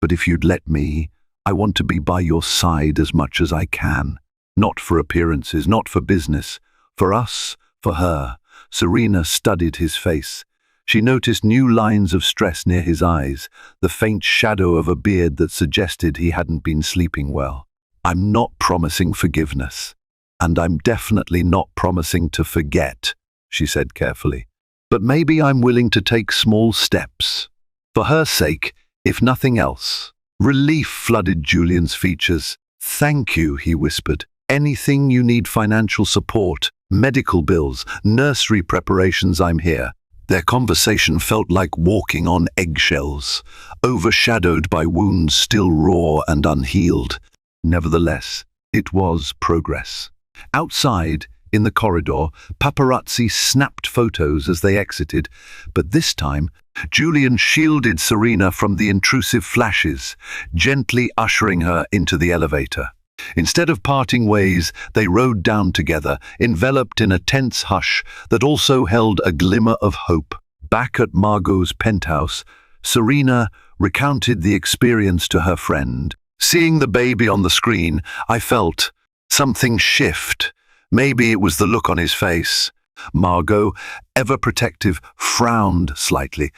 But if you'd let me, I want to be by your side as much as I can. Not for appearances, not for business. For us, for her. Serena studied his face. She noticed new lines of stress near his eyes, the faint shadow of a beard that suggested he hadn't been sleeping well. I'm not promising forgiveness. And I'm definitely not promising to forget, she said carefully. But maybe I'm willing to take small steps. For her sake, if nothing else. Relief flooded Julian's features. Thank you, he whispered. Anything you need, financial support, medical bills, nursery preparations, I'm here. Their conversation felt like walking on eggshells, overshadowed by wounds still raw and unhealed. Nevertheless, it was progress. Outside, in the corridor, paparazzi snapped photos as they exited, but this time, Julian shielded Serena from the intrusive flashes, gently ushering her into the elevator. Instead of parting ways, they rode down together, enveloped in a tense hush that also held a glimmer of hope. Back at Margot's penthouse, Serena recounted the experience to her friend. Seeing the baby on the screen, I felt something shift. Maybe it was the look on his face. Margot, ever protective, frowned slightly.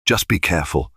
Just be careful.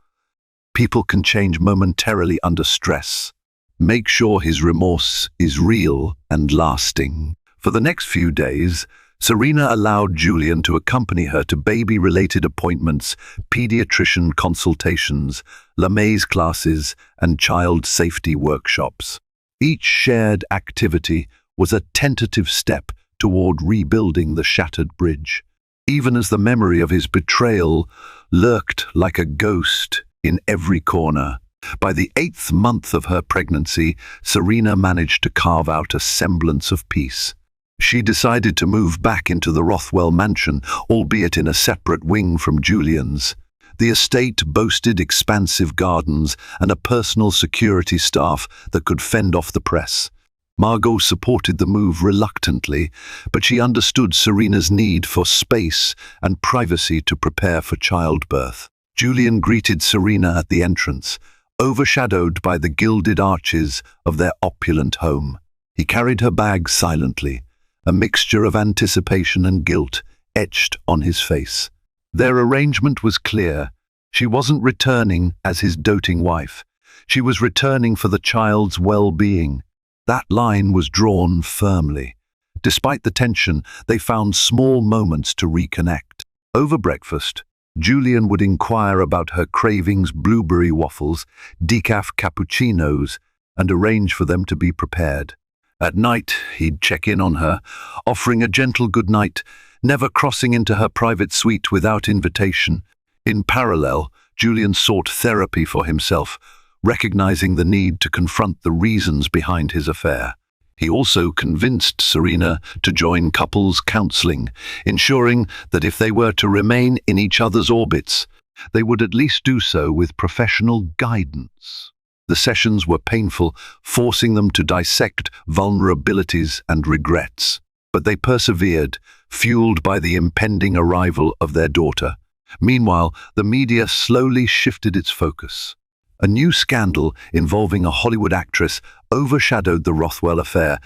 People can change momentarily under stress. Make sure his remorse is real and lasting. For the next few days, Serena allowed Julian to accompany her to baby-related appointments, pediatrician consultations, Lamez classes, and child safety workshops. Each shared activity was a tentative step toward rebuilding the shattered bridge, even as the memory of his betrayal lurked like a ghost in every corner. By the 8th month of her pregnancy, Serena managed to carve out a semblance of peace. She decided to move back into the Rothwell mansion, albeit in a separate wing from Julian's. The estate boasted expansive gardens and a personal security staff that could fend off the press. Margot supported the move reluctantly, but she understood Serena's need for space and privacy to prepare for childbirth. Julian greeted Serena at the entrance, overshadowed by the gilded arches of their opulent home. He carried her bag silently, a mixture of anticipation and guilt etched on his face. Their arrangement was clear. She wasn't returning as his doting wife. She was returning for the child's well-being. That line was drawn firmly. Despite the tension, they found small moments to reconnect. Over breakfast, Julian would inquire about her cravings, blueberry waffles, decaf cappuccinos, and arrange for them to be prepared. At night, he'd check in on her, offering a gentle goodnight, never crossing into her private suite without invitation. In parallel, Julian sought therapy for himself, recognizing the need to confront the reasons behind his affair. He also convinced Serena to join couples counseling, ensuring that if they were to remain in each other's orbits, they would at least do so with professional guidance. The sessions were painful, forcing them to dissect vulnerabilities and regrets. But they persevered, fueled by the impending arrival of their daughter. Meanwhile, the media slowly shifted its focus. A new scandal involving a Hollywood actress overshadowed the Rothwell affair,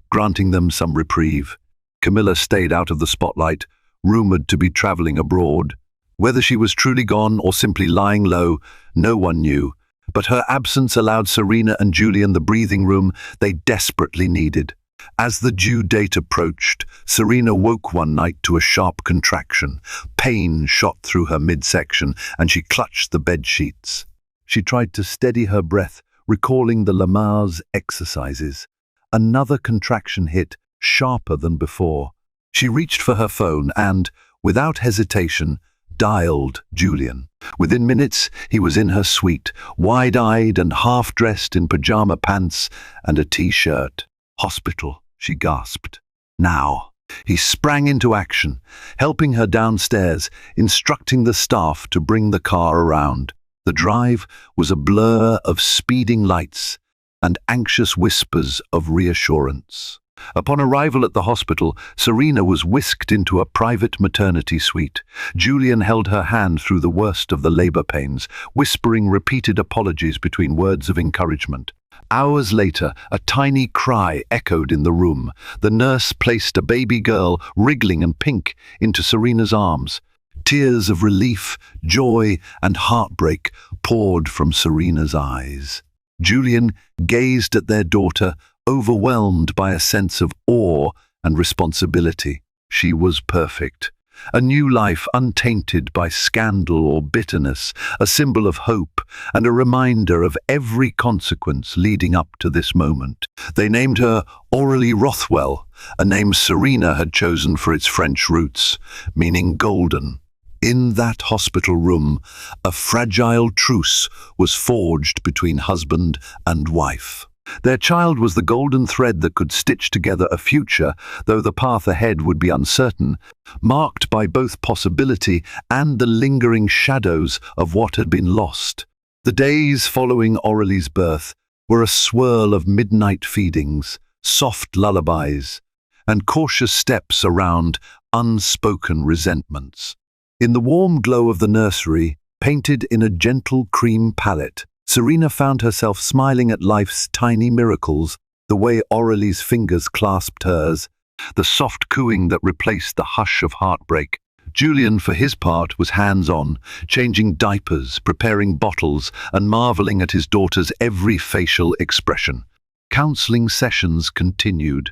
granting them some reprieve. Camilla stayed out of the spotlight, rumored to be traveling abroad. Whether she was truly gone or simply lying low, no one knew. But her absence allowed Serena and Julian the breathing room they desperately needed. As the due date approached, Serena woke one night to a sharp contraction. Pain shot through her midsection, and she clutched the bed sheets. She tried to steady her breath, recalling the Lamaze exercises. Another contraction hit, sharper than before. She reached for her phone and, without hesitation, dialed Julian. Within minutes, he was in her suite, wide-eyed and half-dressed in pajama pants and a t-shirt. "Hospital," she gasped. "Now." He sprang into action, helping her downstairs, instructing the staff to bring the car around. The drive was a blur of speeding lights and anxious whispers of reassurance. Upon arrival at the hospital, Serena was whisked into a private maternity suite. Julian held her hand through the worst of the labor pains, whispering repeated apologies between words of encouragement. Hours later, a tiny cry echoed in the room. The nurse placed a baby girl, wriggling and pink, into Serena's arms. Tears of relief, joy, and heartbreak poured from Serena's eyes. Julian gazed at their daughter, overwhelmed by a sense of awe and responsibility. She was perfect. A new life untainted by scandal or bitterness, a symbol of hope and a reminder of every consequence leading up to this moment. They named her Aurélie Rothwell, a name Serena had chosen for its French roots, meaning golden. In that hospital room, a fragile truce was forged between husband and wife. Their child was the golden thread that could stitch together a future, though the path ahead would be uncertain, marked by both possibility and the lingering shadows of what had been lost. The days following Aurélie's birth were a swirl of midnight feedings, soft lullabies, and cautious steps around unspoken resentments. In the warm glow of the nursery, painted in a gentle cream palette, Serena found herself smiling at life's tiny miracles, the way Aurélie's fingers clasped hers, the soft cooing that replaced the hush of heartbreak. Julian, for his part, was hands-on, changing diapers, preparing bottles, and marveling at his daughter's every facial expression. Counseling sessions continued.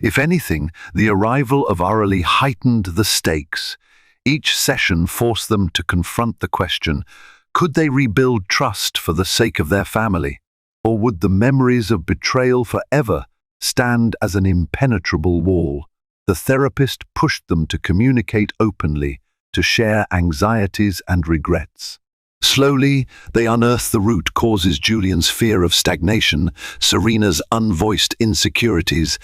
If anything, the arrival of Aurélie heightened the stakes. Each session forced them to confront the question, could they rebuild trust for the sake of their family? Or would the memories of betrayal forever stand as an impenetrable wall? The therapist pushed them to communicate openly, to share anxieties and regrets. Slowly, they unearthed the root causes: Julian's fear of stagnation, Serena's unvoiced insecurities,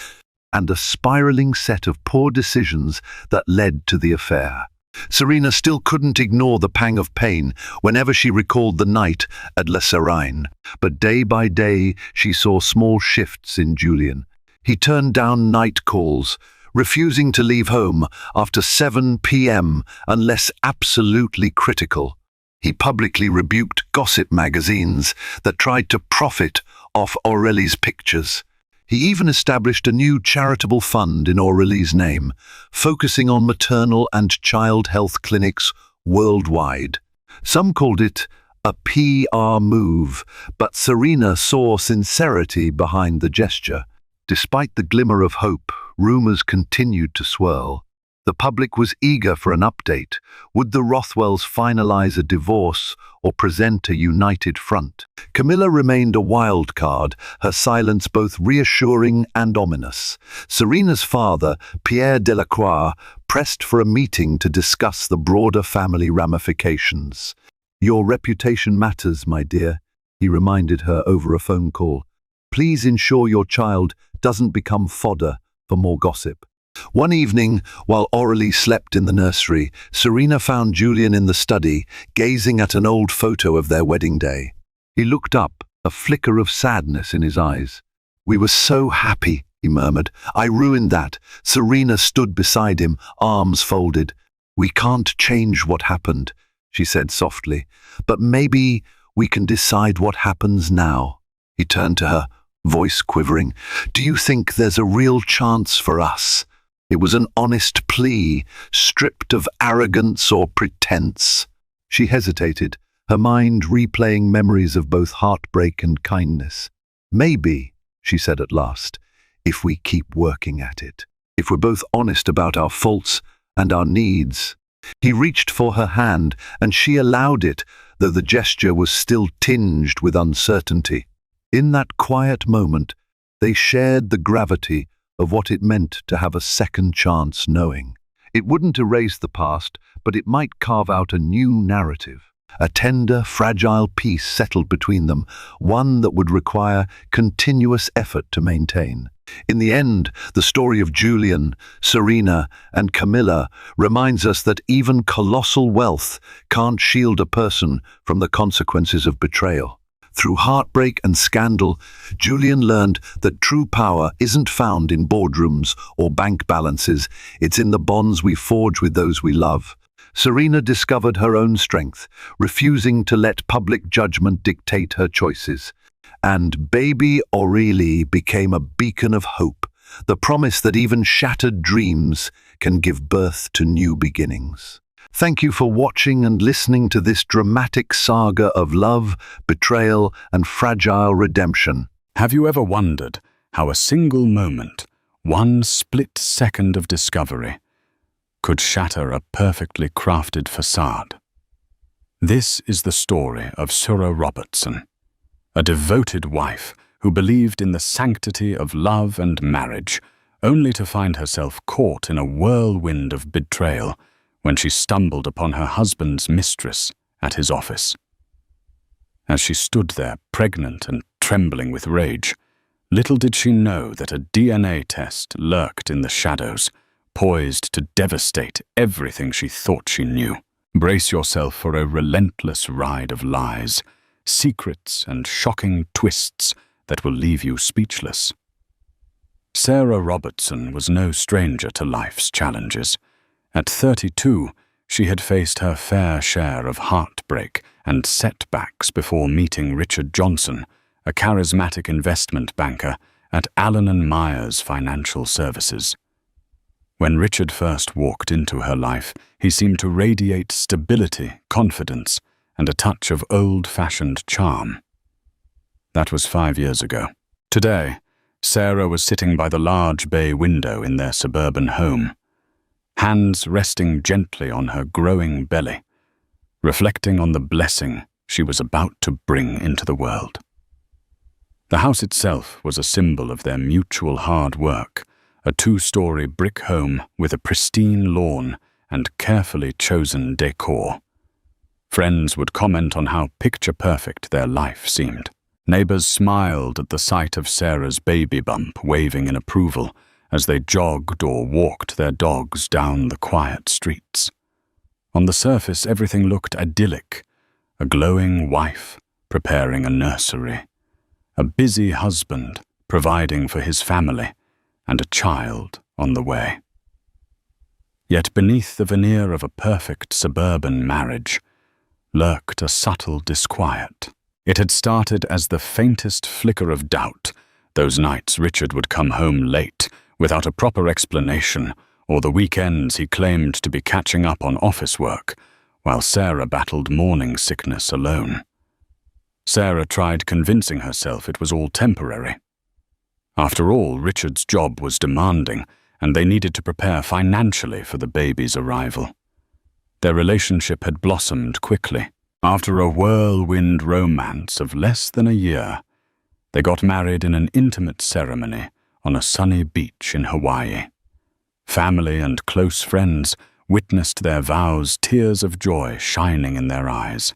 and a spiraling set of poor decisions that led to the affair. Serena still couldn't ignore the pang of pain whenever she recalled the night at Les Serines, but day by day she saw small shifts in Julian. He turned down night calls, refusing to leave home after 7 p.m. unless absolutely critical. He publicly rebuked gossip magazines that tried to profit off Aurélie's pictures. He even established a new charitable fund in Aurélie's name, focusing on maternal and child health clinics worldwide. Some called it a PR move, but Serena saw sincerity behind the gesture. Despite the glimmer of hope, rumors continued to swirl. The public was eager for an update. Would the Rothwells finalize a divorce or present a united front? Camilla remained a wild card, her silence both reassuring and ominous. Serena's father, Pierre Delacroix, pressed for a meeting to discuss the broader family ramifications. "Your reputation matters, my dear," he reminded her over a phone call. "Please ensure your child doesn't become fodder for more gossip." One evening, while Aurélie slept in the nursery, Serena found Julian in the study, gazing at an old photo of their wedding day. He looked up, a flicker of sadness in his eyes. "We were so happy," he murmured. "I ruined that." Serena stood beside him, arms folded. "We can't change what happened," she said softly, "but maybe we can decide what happens now." He turned to her, voice quivering. "Do you think there's a real chance for us?" It was an honest plea, stripped of arrogance or pretense. She hesitated, her mind replaying memories of both heartbreak and kindness. "Maybe," she said at last, "if we keep working at it. If we're both honest about our faults and our needs." He reached for her hand, and she allowed it, though the gesture was still tinged with uncertainty. In that quiet moment, they shared the gravity of what it meant to have a second chance knowing. It wouldn't erase the past, but it might carve out a new narrative. A tender, fragile peace settled between them, one that would require continuous effort to maintain. In the end, the story of Julian, Serena, and Camilla reminds us that even colossal wealth can't shield a person from the consequences of betrayal. Through heartbreak and scandal, Julian learned that true power isn't found in boardrooms or bank balances, it's in the bonds we forge with those we love. Serena discovered her own strength, refusing to let public judgment dictate her choices. And baby Aurelie became a beacon of hope, the promise that even shattered dreams can give birth to new beginnings. Thank you for watching and listening to this dramatic saga of love, betrayal, and fragile redemption. Have you ever wondered how a single moment, one split second of discovery, could shatter a perfectly crafted facade? This is the story of Serena Robertson, a devoted wife who believed in the sanctity of love and marriage, only to find herself caught in a whirlwind of betrayal when she stumbled upon her husband's mistress at his office. As she stood there, pregnant and trembling with rage, little did she know that a DNA test lurked in the shadows, poised to devastate everything she thought she knew. Brace yourself for a relentless ride of lies, secrets, and shocking twists that will leave you speechless. Serena Robertson was no stranger to life's challenges. At 32, she had faced her fair share of heartbreak and setbacks before meeting Richard Johnson, a charismatic investment banker at Allen & Myers Financial Services. When Richard first walked into her life, he seemed to radiate stability, confidence, and a touch of old-fashioned charm. That was 5 years ago. Today, Sarah was sitting by the large bay window in their suburban home, hands resting gently on her growing belly, reflecting on the blessing she was about to bring into the world. The house itself was a symbol of their mutual hard work, a 2-story brick home with a pristine lawn and carefully chosen decor. Friends would comment on how picture-perfect their life seemed. Neighbors smiled at the sight of Sarah's baby bump waving in approval as they jogged or walked their dogs down the quiet streets. On the surface, everything looked idyllic: a glowing wife preparing a nursery, a busy husband providing for his family, and a child on the way. Yet beneath the veneer of a perfect suburban marriage lurked a subtle disquiet. It had started as the faintest flicker of doubt, those nights Richard would come home late, without a proper explanation, or the weekends he claimed to be catching up on office work, while Sarah battled morning sickness alone. Sarah tried convincing herself it was all temporary. After all, Richard's job was demanding, and they needed to prepare financially for the baby's arrival. Their relationship had blossomed quickly. After a whirlwind romance of less than a year, they got married in an intimate ceremony on a sunny beach in Hawaii. Family and close friends witnessed their vows, tears of joy shining in their eyes.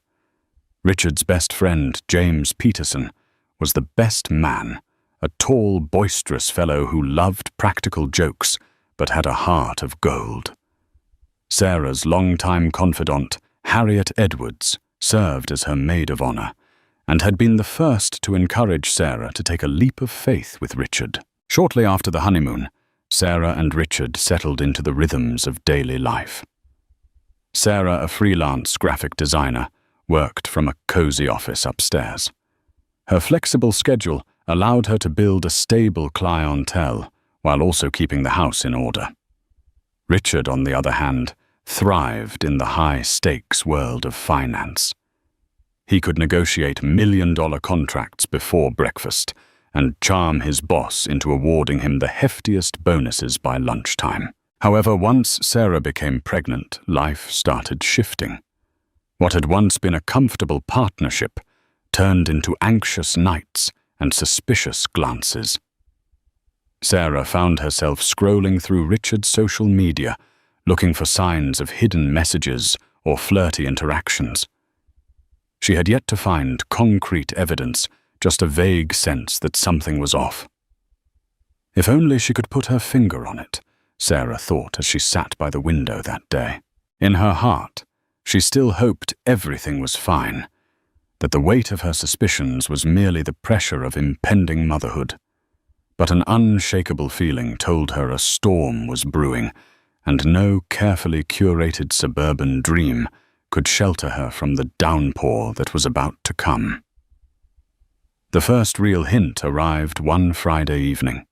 Richard's best friend, James Peterson, was the best man, a tall, boisterous fellow who loved practical jokes but had a heart of gold. Sarah's longtime confidant, Harriet Edwards, served as her maid of honor and had been the first to encourage Sarah to take a leap of faith with Richard. Shortly after the honeymoon, Sarah and Richard settled into the rhythms of daily life. Sarah, a freelance graphic designer, worked from a cozy office upstairs. Her flexible schedule allowed her to build a stable clientele while also keeping the house in order. Richard, on the other hand, thrived in the high-stakes world of finance. He could negotiate million-dollar contracts before breakfast and charm his boss into awarding him the heftiest bonuses by lunchtime. However, once Sarah became pregnant, life started shifting. What had once been a comfortable partnership turned into anxious nights and suspicious glances. Sarah found herself scrolling through Richard's social media, looking for signs of hidden messages or flirty interactions. She had yet to find concrete evidence, just a vague sense that something was off. If only she could put her finger on it, Sarah thought as she sat by the window that day. In her heart, she still hoped everything was fine, that the weight of her suspicions was merely the pressure of impending motherhood. But an unshakable feeling told her a storm was brewing, and no carefully curated suburban dream could shelter her from the downpour that was about to come. The first real hint arrived one Friday evening.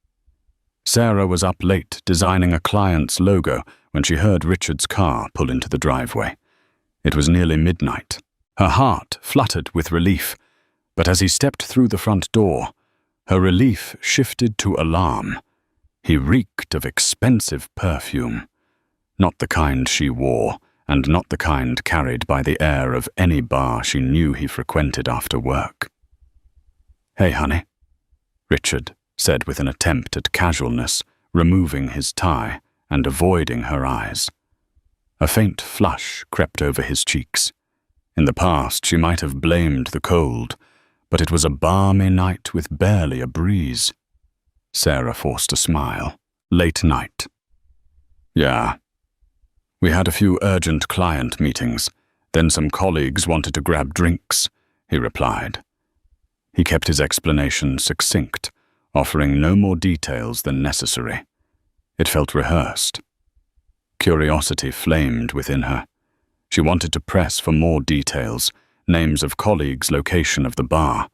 Sarah was up late designing a client's logo when she heard Richard's car pull into the driveway. It was nearly midnight. Her heart fluttered with relief, but as he stepped through the front door, her relief shifted to alarm. He reeked of expensive perfume, not the kind she wore, and not the kind carried by the air of any bar she knew he frequented after work. "Hey, honey," Richard said with an attempt at casualness, removing his tie and avoiding her eyes. A faint flush crept over his cheeks. In the past, she might have blamed the cold, but it was a balmy night with barely a breeze. Sarah forced a smile. Late night. "Yeah. We had a few urgent client meetings, then some colleagues wanted to grab drinks," he replied. He kept his explanation succinct, offering no more details than necessary. It felt rehearsed. Curiosity flamed within her. She wanted to press for more details, names of colleagues, location of the bar.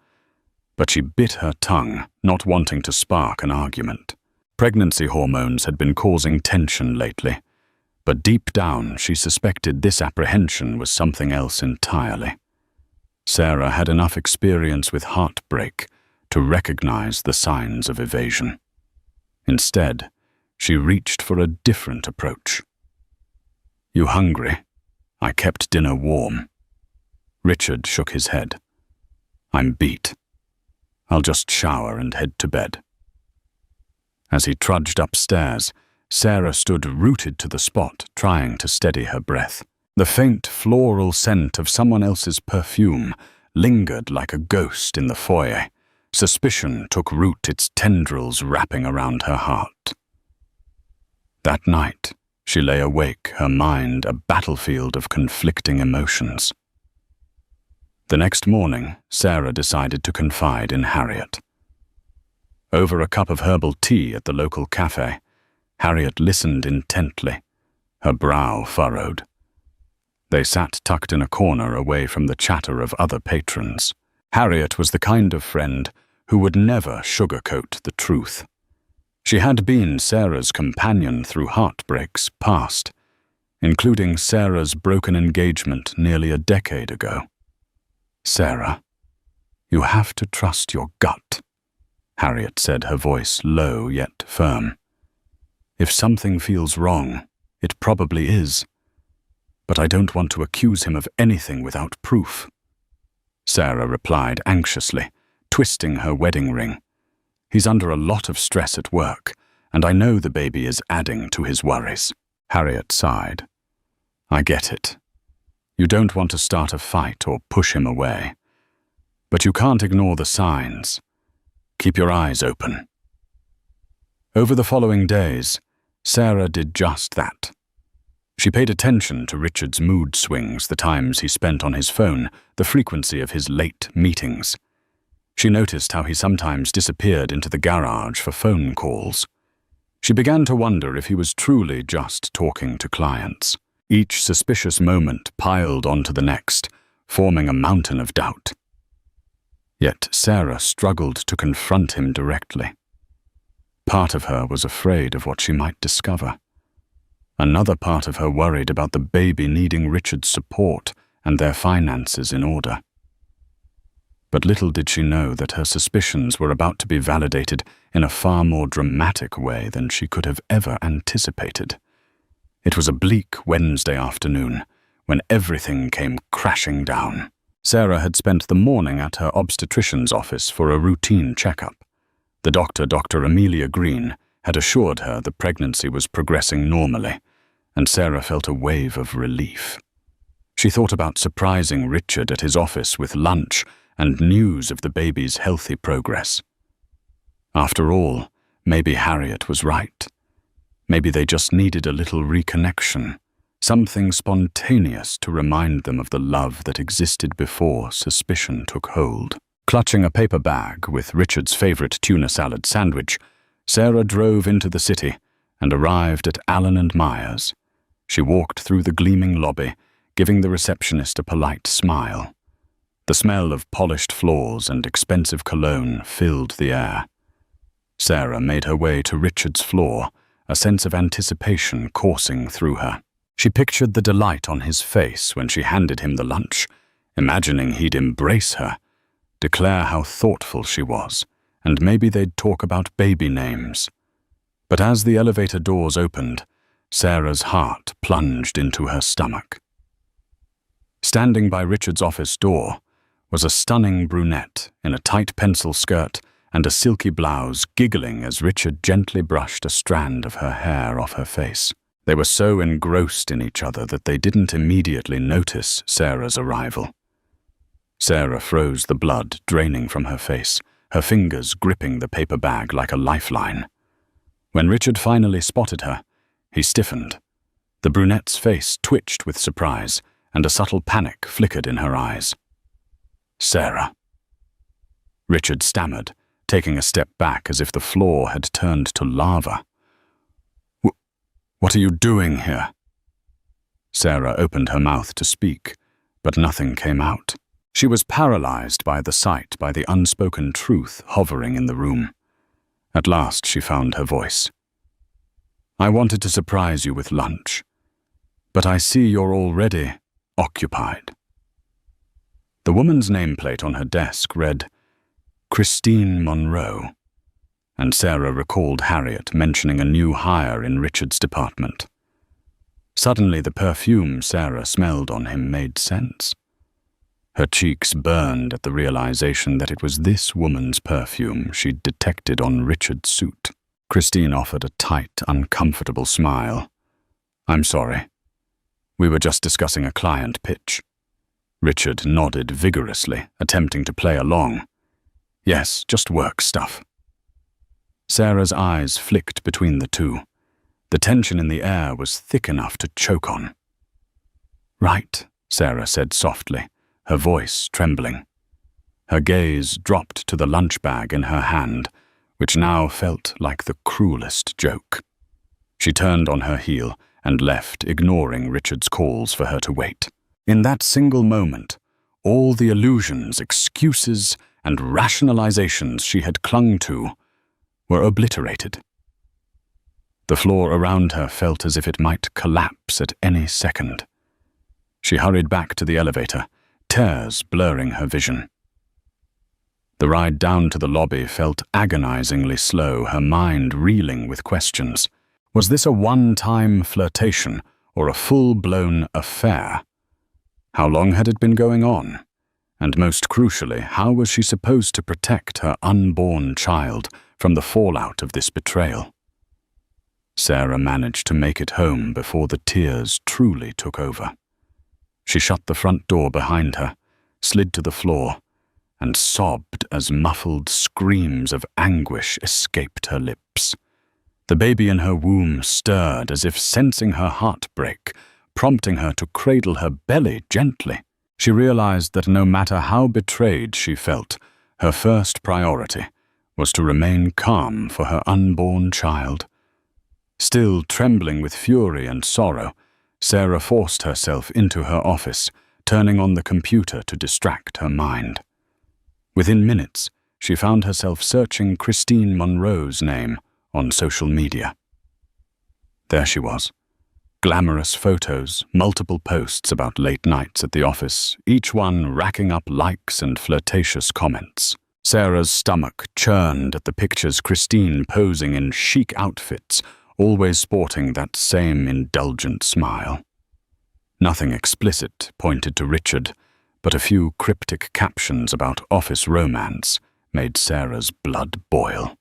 But she bit her tongue, not wanting to spark an argument. Pregnancy hormones had been causing tension lately, but deep down she suspected this apprehension was something else entirely. Sarah had enough experience with heartbreak to recognize the signs of evasion. Instead, she reached for a different approach. "You hungry? I kept dinner warm." Richard shook his head. "I'm beat. I'll just shower and head to bed." As he trudged upstairs, Sarah stood rooted to the spot, trying to steady her breath. The faint floral scent of someone else's perfume lingered like a ghost in the foyer. Suspicion took root, its tendrils wrapping around her heart. That night, she lay awake, her mind a battlefield of conflicting emotions. The next morning, Sarah decided to confide in Harriet. Over a cup of herbal tea at the local cafe, Harriet listened intently, her brow furrowed. They sat tucked in a corner away from the chatter of other patrons. Harriet was the kind of friend who would never sugarcoat the truth. She had been Sarah's companion through heartbreaks past, including Sarah's broken engagement nearly a decade ago. "Sarah, you have to trust your gut," Harriet said, her voice low yet firm. "If something feels wrong, it probably is. But I don't want to accuse him of anything without proof." Sarah replied anxiously, twisting her wedding ring. "He's under a lot of stress at work, and I know the baby is adding to his worries." Harriet sighed. "I get it. You don't want to start a fight or push him away. But you can't ignore the signs. Keep your eyes open." Over the following days, Sarah did just that. She paid attention to Richard's mood swings, the times he spent on his phone, the frequency of his late meetings. She noticed how he sometimes disappeared into the garage for phone calls. She began to wonder if he was truly just talking to clients. Each suspicious moment piled onto the next, forming a mountain of doubt. Yet Sarah struggled to confront him directly. Part of her was afraid of what she might discover. Another part of her worried about the baby needing Richard's support and their finances in order. But little did she know that her suspicions were about to be validated in a far more dramatic way than she could have ever anticipated. It was a bleak Wednesday afternoon when everything came crashing down. Sarah had spent the morning at her obstetrician's office for a routine checkup. The doctor, Dr. Amelia Green, had assured her the pregnancy was progressing normally, and Sarah felt a wave of relief. She thought about surprising Richard at his office with lunch and news of the baby's healthy progress. After all, maybe Harriet was right. Maybe they just needed a little reconnection, something spontaneous to remind them of the love that existed before suspicion took hold. Clutching a paper bag with Richard's favorite tuna salad sandwich, Sarah drove into the city and arrived at Allen & Myers. She walked through the gleaming lobby, giving the receptionist a polite smile. The smell of polished floors and expensive cologne filled the air. Sarah made her way to Richard's floor, a sense of anticipation coursing through her. She pictured the delight on his face when she handed him the lunch, imagining he'd embrace her, declare how thoughtful she was, and maybe they'd talk about baby names. But as the elevator doors opened, Sarah's heart plunged into her stomach. Standing by Richard's office door was a stunning brunette in a tight pencil skirt and a silky blouse, giggling as Richard gently brushed a strand of her hair off her face. They were so engrossed in each other that they didn't immediately notice Sarah's arrival. Sarah froze the blood draining from her face, her fingers gripping the paper bag like a lifeline. When Richard finally spotted her, he stiffened. The brunette's face twitched with surprise, and a subtle panic flickered in her eyes. "Sarah." Richard stammered, taking a step back as if the floor had turned to lava. What are you doing here?" Sarah opened her mouth to speak, but nothing came out. She was paralyzed by the unspoken truth hovering in the room. At last she found her voice. "I wanted to surprise you with lunch, but I see you're already occupied." The woman's nameplate on her desk read, Christine Monroe, and Sarah recalled Harriet mentioning a new hire in Richard's department. Suddenly the perfume Sarah smelled on him made sense. Her cheeks burned at the realization that it was this woman's perfume she'd detected on Richard's suit. Christine offered a tight, uncomfortable smile. "I'm sorry. We were just discussing a client pitch." Richard nodded vigorously, attempting to play along. "Yes, just work stuff." Sarah's eyes flicked between the two. The tension in the air was thick enough to choke on. "Right," Sarah said softly, her voice trembling. Her gaze dropped to the lunch bag in her hand, which now felt like the cruelest joke. She turned on her heel and left, ignoring Richard's calls for her to wait. In that single moment, all the illusions, excuses, and rationalizations she had clung to were obliterated. The floor around her felt as if it might collapse at any second. She hurried back to the elevator, tears blurring her vision. The ride down to the lobby felt agonizingly slow, her mind reeling with questions. Was this a one-time flirtation or a full-blown affair? How long had it been going on? And most crucially, how was she supposed to protect her unborn child from the fallout of this betrayal? Sarah managed to make it home before the tears truly took over. She shut the front door behind her, slid to the floor, and sobbed as muffled screams of anguish escaped her lips. The baby in her womb stirred as if sensing her heart break, prompting her to cradle her belly gently. She realized that no matter how betrayed she felt, her first priority was to remain calm for her unborn child. Still trembling with fury and sorrow, Sarah forced herself into her office, turning on the computer to distract her mind. Within minutes, she found herself searching Christine Monroe's name on social media. There she was. Glamorous photos, multiple posts about late nights at the office, each one racking up likes and flirtatious comments. Sarah's stomach churned at the pictures Christine posing in chic outfits, always sporting that same indulgent smile. Nothing explicit pointed to Richard, but a few cryptic captions about office romance made Sarah's blood boil.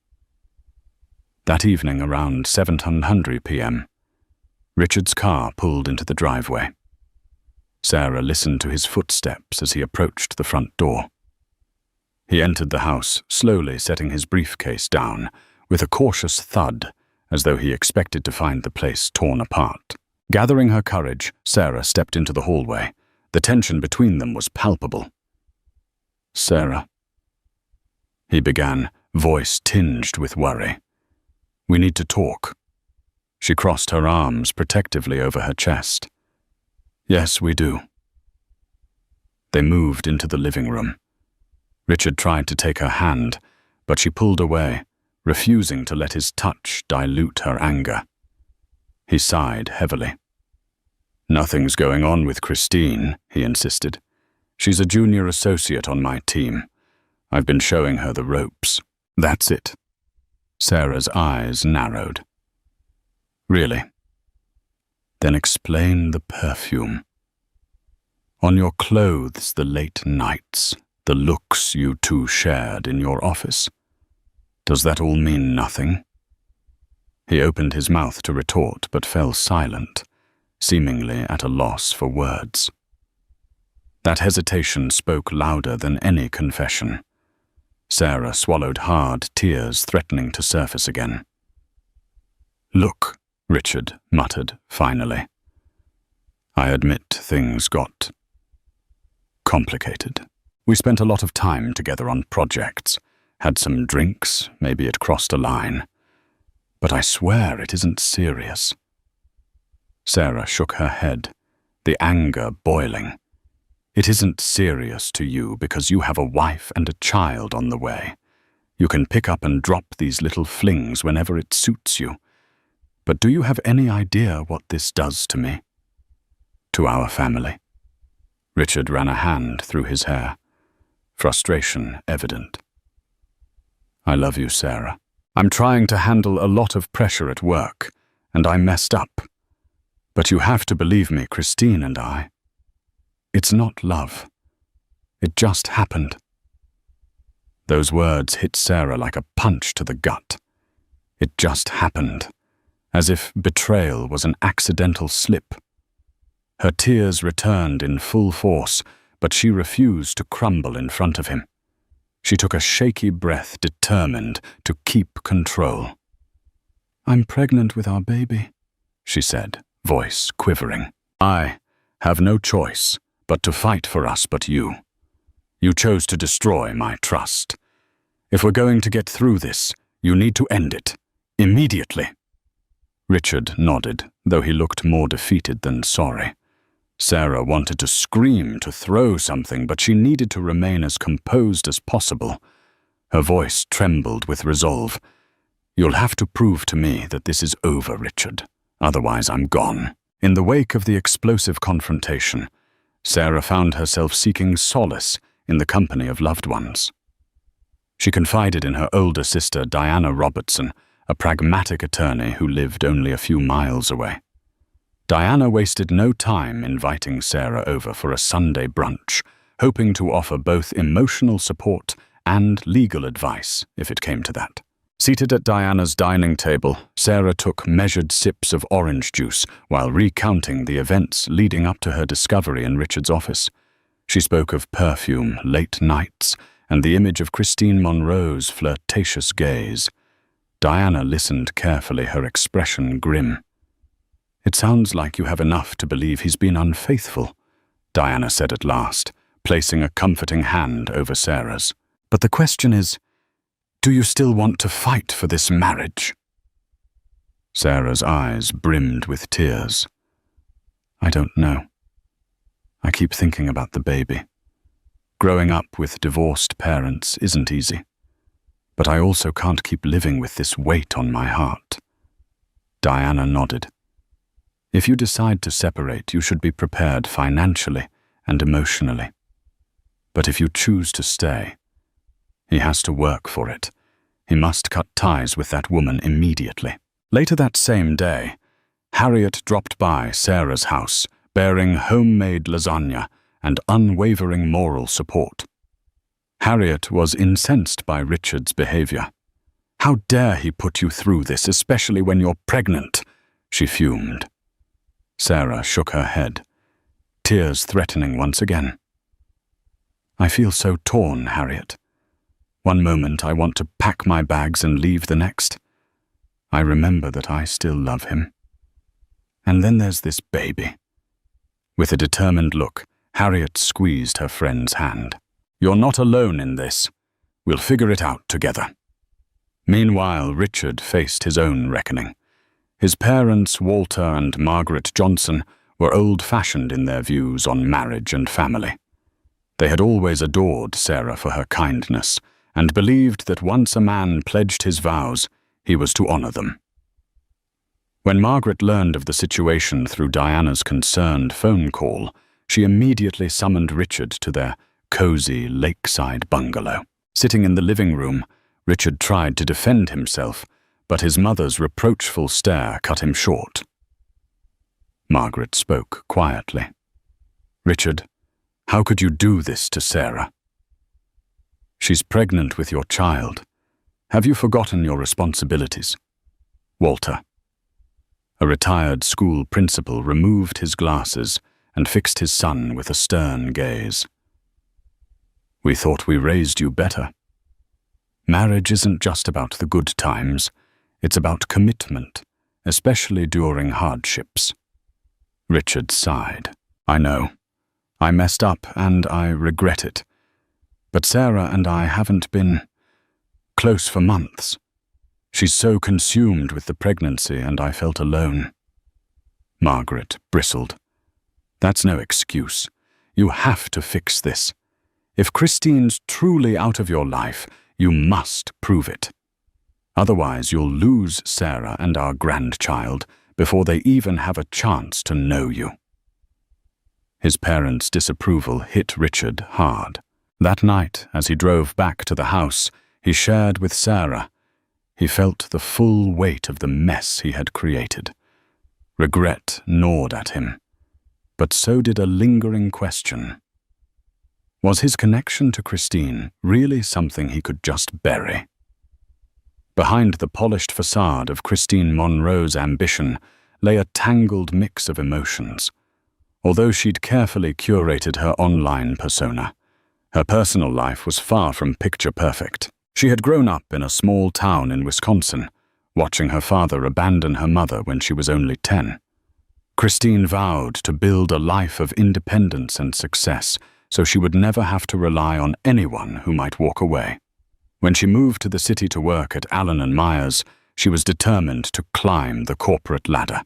That evening around 7:00 p.m., Richard's car pulled into the driveway. Sarah listened to his footsteps as he approached the front door. He entered the house, slowly setting his briefcase down, with a cautious thud, as though he expected to find the place torn apart. Gathering her courage, Sarah stepped into the hallway. The tension between them was palpable. "Sarah," he began, voice tinged with worry. "We need to talk." She crossed her arms protectively over her chest. "Yes, we do." They moved into the living room. Richard tried to take her hand, but she pulled away, refusing to let his touch dilute her anger. He sighed heavily. "Nothing's going on with Christine," he insisted. "She's a junior associate on my team. I've been showing her the ropes." "That's it." Sarah's eyes narrowed. "Really? Then explain the perfume. On your clothes the late nights, the looks you two shared in your office. Does that all mean nothing?" He opened his mouth to retort, but fell silent, seemingly at a loss for words. That hesitation spoke louder than any confession. Sarah swallowed hard, tears threatening to surface again. "Look," Richard muttered finally. "I admit things got complicated. We spent a lot of time together on projects, had some drinks, maybe it crossed a line. But I swear it isn't serious." Sarah shook her head, the anger boiling. "It isn't serious to you because you have a wife and a child on the way. You can pick up and drop these little flings whenever it suits you. But do you have any idea what this does to me? To our family?" Richard ran a hand through his hair, frustration evident. "I love you, Sarah. I'm trying to handle a lot of pressure at work, and I messed up. But you have to believe me, Christine and I. It's not love. It just happened." Those words hit Sarah like a punch to the gut. It just happened, as if betrayal was an accidental slip. Her tears returned in full force, but she refused to crumble in front of him. She took a shaky breath, determined to keep control. "I'm pregnant with our baby," she said, voice quivering. "I have no choice but to fight for us but you. You chose to destroy my trust. If we're going to get through this, you need to end it. Immediately." Richard nodded, though he looked more defeated than sorry. Sarah wanted to scream, to throw something, but she needed to remain as composed as possible. Her voice trembled with resolve. "You'll have to prove to me that this is over, Richard. Otherwise, I'm gone." In the wake of the explosive confrontation, Sarah found herself seeking solace in the company of loved ones. She confided in her older sister, Diana Robertson, a pragmatic attorney who lived only a few miles away. Diana wasted no time inviting Sarah over for a Sunday brunch, hoping to offer both emotional support and legal advice, if it came to that. Seated at Diana's dining table, Sarah took measured sips of orange juice while recounting the events leading up to her discovery in Richard's office. She spoke of perfume, late nights, and the image of Christine Monroe's flirtatious gaze. Diana listened carefully, her expression grim. "It sounds like you have enough to believe he's been unfaithful," Diana said at last, placing a comforting hand over Sarah's. "But the question is, do you still want to fight for this marriage?" Sarah's eyes brimmed with tears. "I don't know. I keep thinking about the baby. Growing up with divorced parents isn't easy. But I also can't keep living with this weight on my heart." Diana nodded. "If you decide to separate, you should be prepared financially and emotionally. But if you choose to stay, he has to work for it. He must cut ties with that woman immediately." Later that same day, Harriet dropped by Sarah's house, bearing homemade lasagna and unwavering moral support. Harriet was incensed by Richard's behavior. How dare he put you through this, especially when you're pregnant? She fumed. Sarah shook her head, tears threatening once again. I feel so torn, Harriet. One moment I want to pack my bags and leave the next. I remember that I still love him. And then there's this baby. With a determined look, Harriet squeezed her friend's hand. You're not alone in this. We'll figure it out together. Meanwhile, Richard faced his own reckoning. His parents, Walter and Margaret Johnson, were old-fashioned in their views on marriage and family. They had always adored Sarah for her kindness and believed that once a man pledged his vows, he was to honor them. When Margaret learned of the situation through Diana's concerned phone call, she immediately summoned Richard to their cozy lakeside bungalow. Sitting in the living room, Richard tried to defend himself, but his mother's reproachful stare cut him short. Margaret spoke quietly. Richard, how could you do this to Sarah? She's pregnant with your child. Have you forgotten your responsibilities? Walter. A retired school principal removed his glasses and fixed his son with a stern gaze. We thought we raised you better. Marriage isn't just about the good times. It's about commitment, especially during hardships. Richard sighed. I know. I messed up and I regret it. But Sarah and I haven't been close for months. She's so consumed with the pregnancy and I felt alone. Margaret bristled. That's no excuse. You have to fix this. If Christine's truly out of your life, you must prove it. Otherwise, you'll lose Sarah and our grandchild before they even have a chance to know you. His parents' disapproval hit Richard hard. That night, as he drove back to the house, he shared with Sarah. He felt the full weight of the mess he had created. Regret gnawed at him, but so did a lingering question. Was his connection to Christine really something he could just bury? Behind the polished facade of Christine Monroe's ambition lay a tangled mix of emotions. Although she'd carefully curated her online persona, her personal life was far from picture perfect. She had grown up in a small town in Wisconsin, watching her father abandon her mother when she was only 10. Christine vowed to build a life of independence and success so she would never have to rely on anyone who might walk away. When she moved to the city to work at Allen & Myers, she was determined to climb the corporate ladder.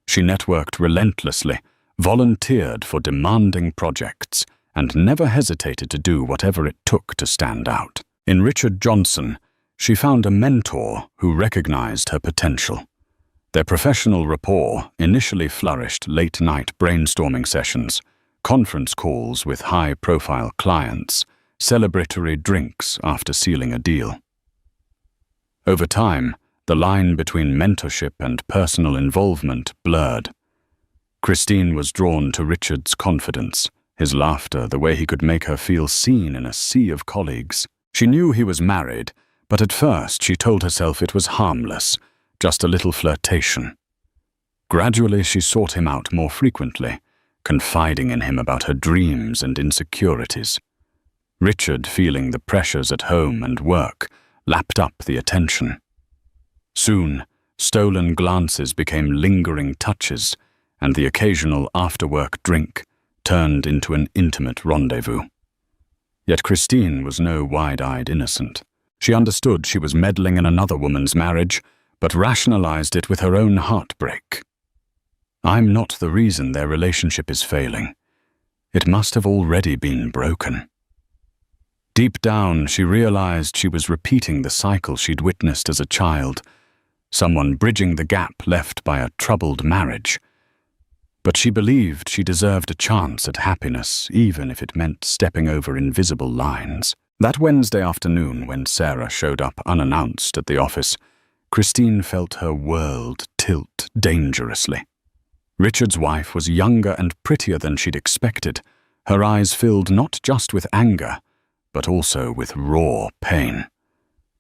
She networked relentlessly, volunteered for demanding projects, and never hesitated to do whatever it took to stand out. In Richard Johnson, she found a mentor who recognized her potential. Their professional rapport initially flourished late-night brainstorming sessions, conference calls with high-profile clients, celebratory drinks after sealing a deal. Over time, the line between mentorship and personal involvement blurred. Christine was drawn to Richard's confidence, his laughter, the way he could make her feel seen in a sea of colleagues. She knew he was married, but at first she told herself it was harmless, just a little flirtation. Gradually she sought him out more frequently, confiding in him about her dreams and insecurities. Richard, feeling the pressures at home and work, lapped up the attention. Soon, stolen glances became lingering touches, and the occasional after-work drink turned into an intimate rendezvous. Yet Christine was no wide-eyed innocent. She understood she was meddling in another woman's marriage, but rationalized it with her own heartbreak. I'm not the reason their relationship is failing. It must have already been broken. Deep down, she realized she was repeating the cycle she'd witnessed as a child, someone bridging the gap left by a troubled marriage. But she believed she deserved a chance at happiness, even if it meant stepping over invisible lines. That Wednesday afternoon, when Sarah showed up unannounced at the office, Christine felt her world tilt dangerously. Richard's wife was younger and prettier than she'd expected, her eyes filled not just with anger, but also with raw pain.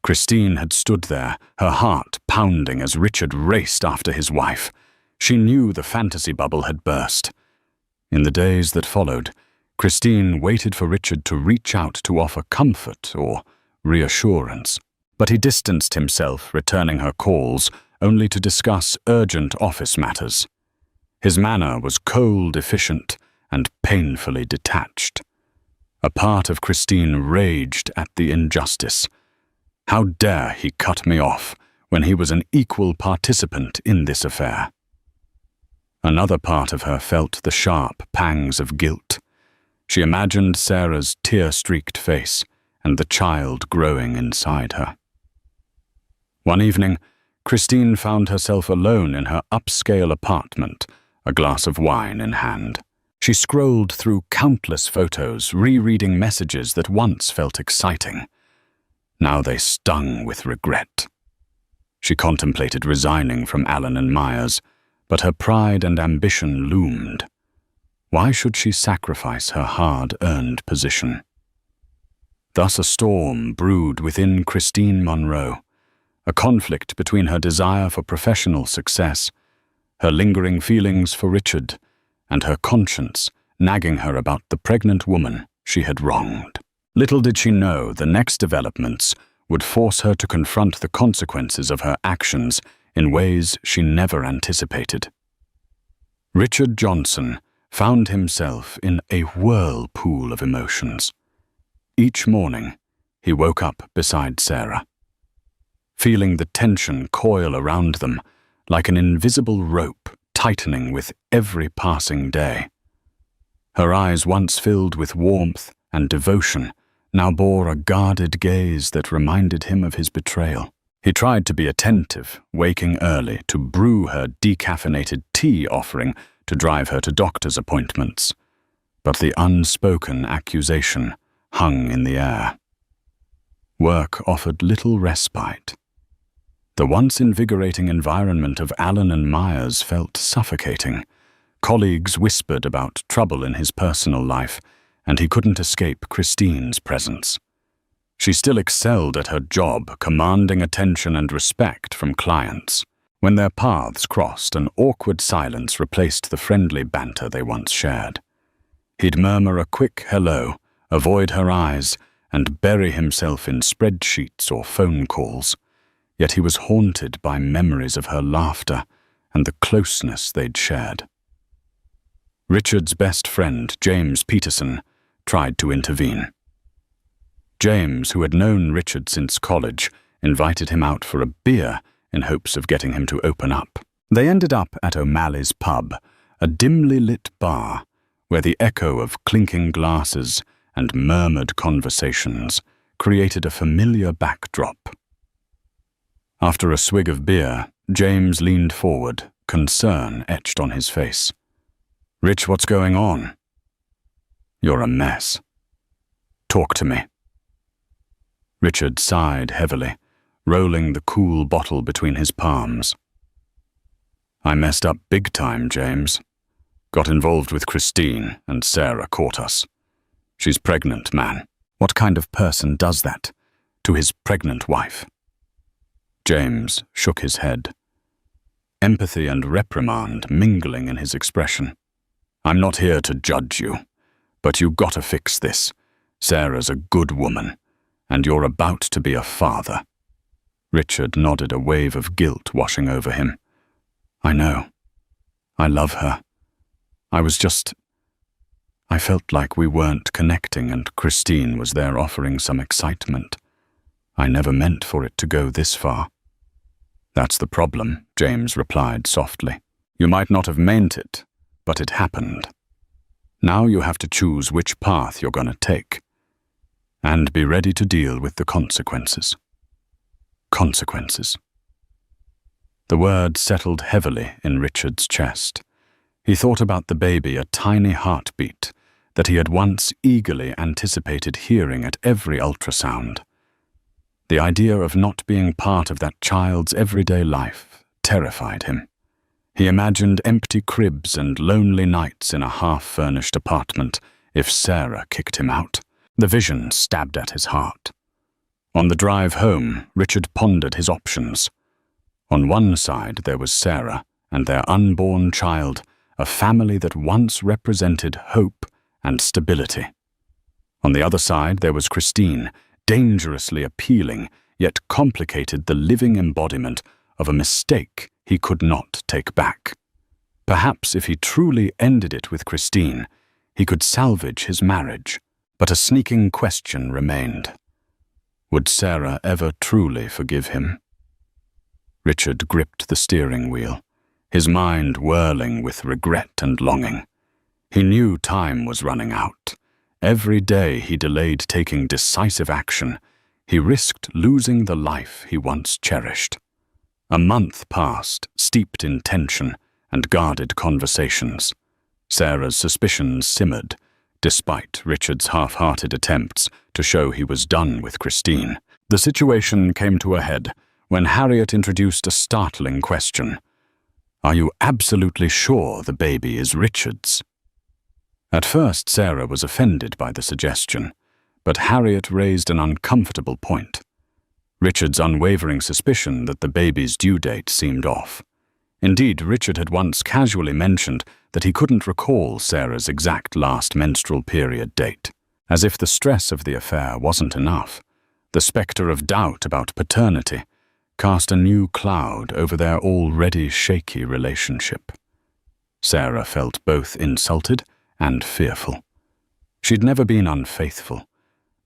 Christine had stood there, her heart pounding as Richard raced after his wife. She knew the fantasy bubble had burst. In the days that followed, Christine waited for Richard to reach out to offer comfort or reassurance. But he distanced himself, returning her calls, only to discuss urgent office matters. His manner was cold, efficient, and painfully detached. A part of Christine raged at the injustice. How dare he cut me off when he was an equal participant in this affair? Another part of her felt the sharp pangs of guilt. She imagined Sarah's tear-streaked face and the child growing inside her. One evening, Christine found herself alone in her upscale apartment, a glass of wine in hand. She scrolled through countless photos, rereading messages that once felt exciting. Now they stung with regret. She contemplated resigning from Allen & Myers, but her pride and ambition loomed. Why should she sacrifice her hard-earned position? Thus a storm brewed within Christine Monroe, a conflict between her desire for professional success, her lingering feelings for Richard, and her conscience nagging her about the pregnant woman she had wronged. Little did she know the next developments would force her to confront the consequences of her actions in ways she never anticipated. Richard Johnson found himself in a whirlpool of emotions. Each morning, he woke up beside Sarah, feeling the tension coil around them like an invisible rope tightening with every passing day. Her eyes, once filled with warmth and devotion, now bore a guarded gaze that reminded him of his betrayal. He tried to be attentive, waking early to brew her decaffeinated tea offering to drive her to doctor's appointments. But the unspoken accusation hung in the air. Work offered little respite. The once invigorating environment of Allen & Myers felt suffocating. Colleagues whispered about trouble in his personal life, and he couldn't escape Christine's presence. She still excelled at her job, commanding attention and respect from clients. When their paths crossed, an awkward silence replaced the friendly banter they once shared. He'd murmur a quick hello, avoid her eyes, and bury himself in spreadsheets or phone calls. Yet he was haunted by memories of her laughter and the closeness they'd shared. Richard's best friend, James Peterson, tried to intervene. James, who had known Richard since college, invited him out for a beer in hopes of getting him to open up. They ended up at O'Malley's pub, a dimly lit bar where the echo of clinking glasses and murmured conversations created a familiar backdrop. After a swig of beer, James leaned forward, concern etched on his face. "Rich, what's going on?" "You're a mess. Talk to me." Richard sighed heavily, rolling the cool bottle between his palms. "I messed up big time, James. Got involved with Christine, and Sarah caught us. She's pregnant, man." "What kind of person does that to his pregnant wife?" James shook his head, empathy and reprimand mingling in his expression. "I'm not here to judge you, but you gotta fix this. Sarah's a good woman, and you're about to be a father." Richard nodded, a wave of guilt washing over him. "I know. I love her. I felt like we weren't connecting and Christine was there offering some excitement. I never meant for it to go this far." "That's the problem," James replied softly. "You might not have meant it, but it happened. Now you have to choose which path you're going to take, and be ready to deal with the consequences." Consequences. The word settled heavily in Richard's chest. He thought about the baby, a tiny heartbeat that he had once eagerly anticipated hearing at every ultrasound. The idea of not being part of that child's everyday life terrified him. He imagined empty cribs and lonely nights in a half-furnished apartment if Sarah kicked him out. The vision stabbed at his heart. On the drive home, Richard pondered his options. On one side there was Sarah and their unborn child, a family that once represented hope and stability. On the other side there was Christine, dangerously appealing, yet complicated, the living embodiment of a mistake he could not take back. Perhaps if he truly ended it with Christine, he could salvage his marriage. But a sneaking question remained. Would Sarah ever truly forgive him? Richard gripped the steering wheel, his mind whirling with regret and longing. He knew time was running out. Every day he delayed taking decisive action, he risked losing the life he once cherished. A month passed, steeped in tension and guarded conversations. Sarah's suspicions simmered, despite Richard's half-hearted attempts to show he was done with Christine. The situation came to a head when Harriet introduced a startling question. "Are you absolutely sure the baby is Richard's?" At first, Sarah was offended by the suggestion, but Harriet raised an uncomfortable point. Richard's unwavering suspicion that the baby's due date seemed off. Indeed, Richard had once casually mentioned that he couldn't recall Sarah's exact last menstrual period date. As if the stress of the affair wasn't enough, the spectre of doubt about paternity cast a new cloud over their already shaky relationship. Sarah felt both insulted and fearful. She'd never been unfaithful,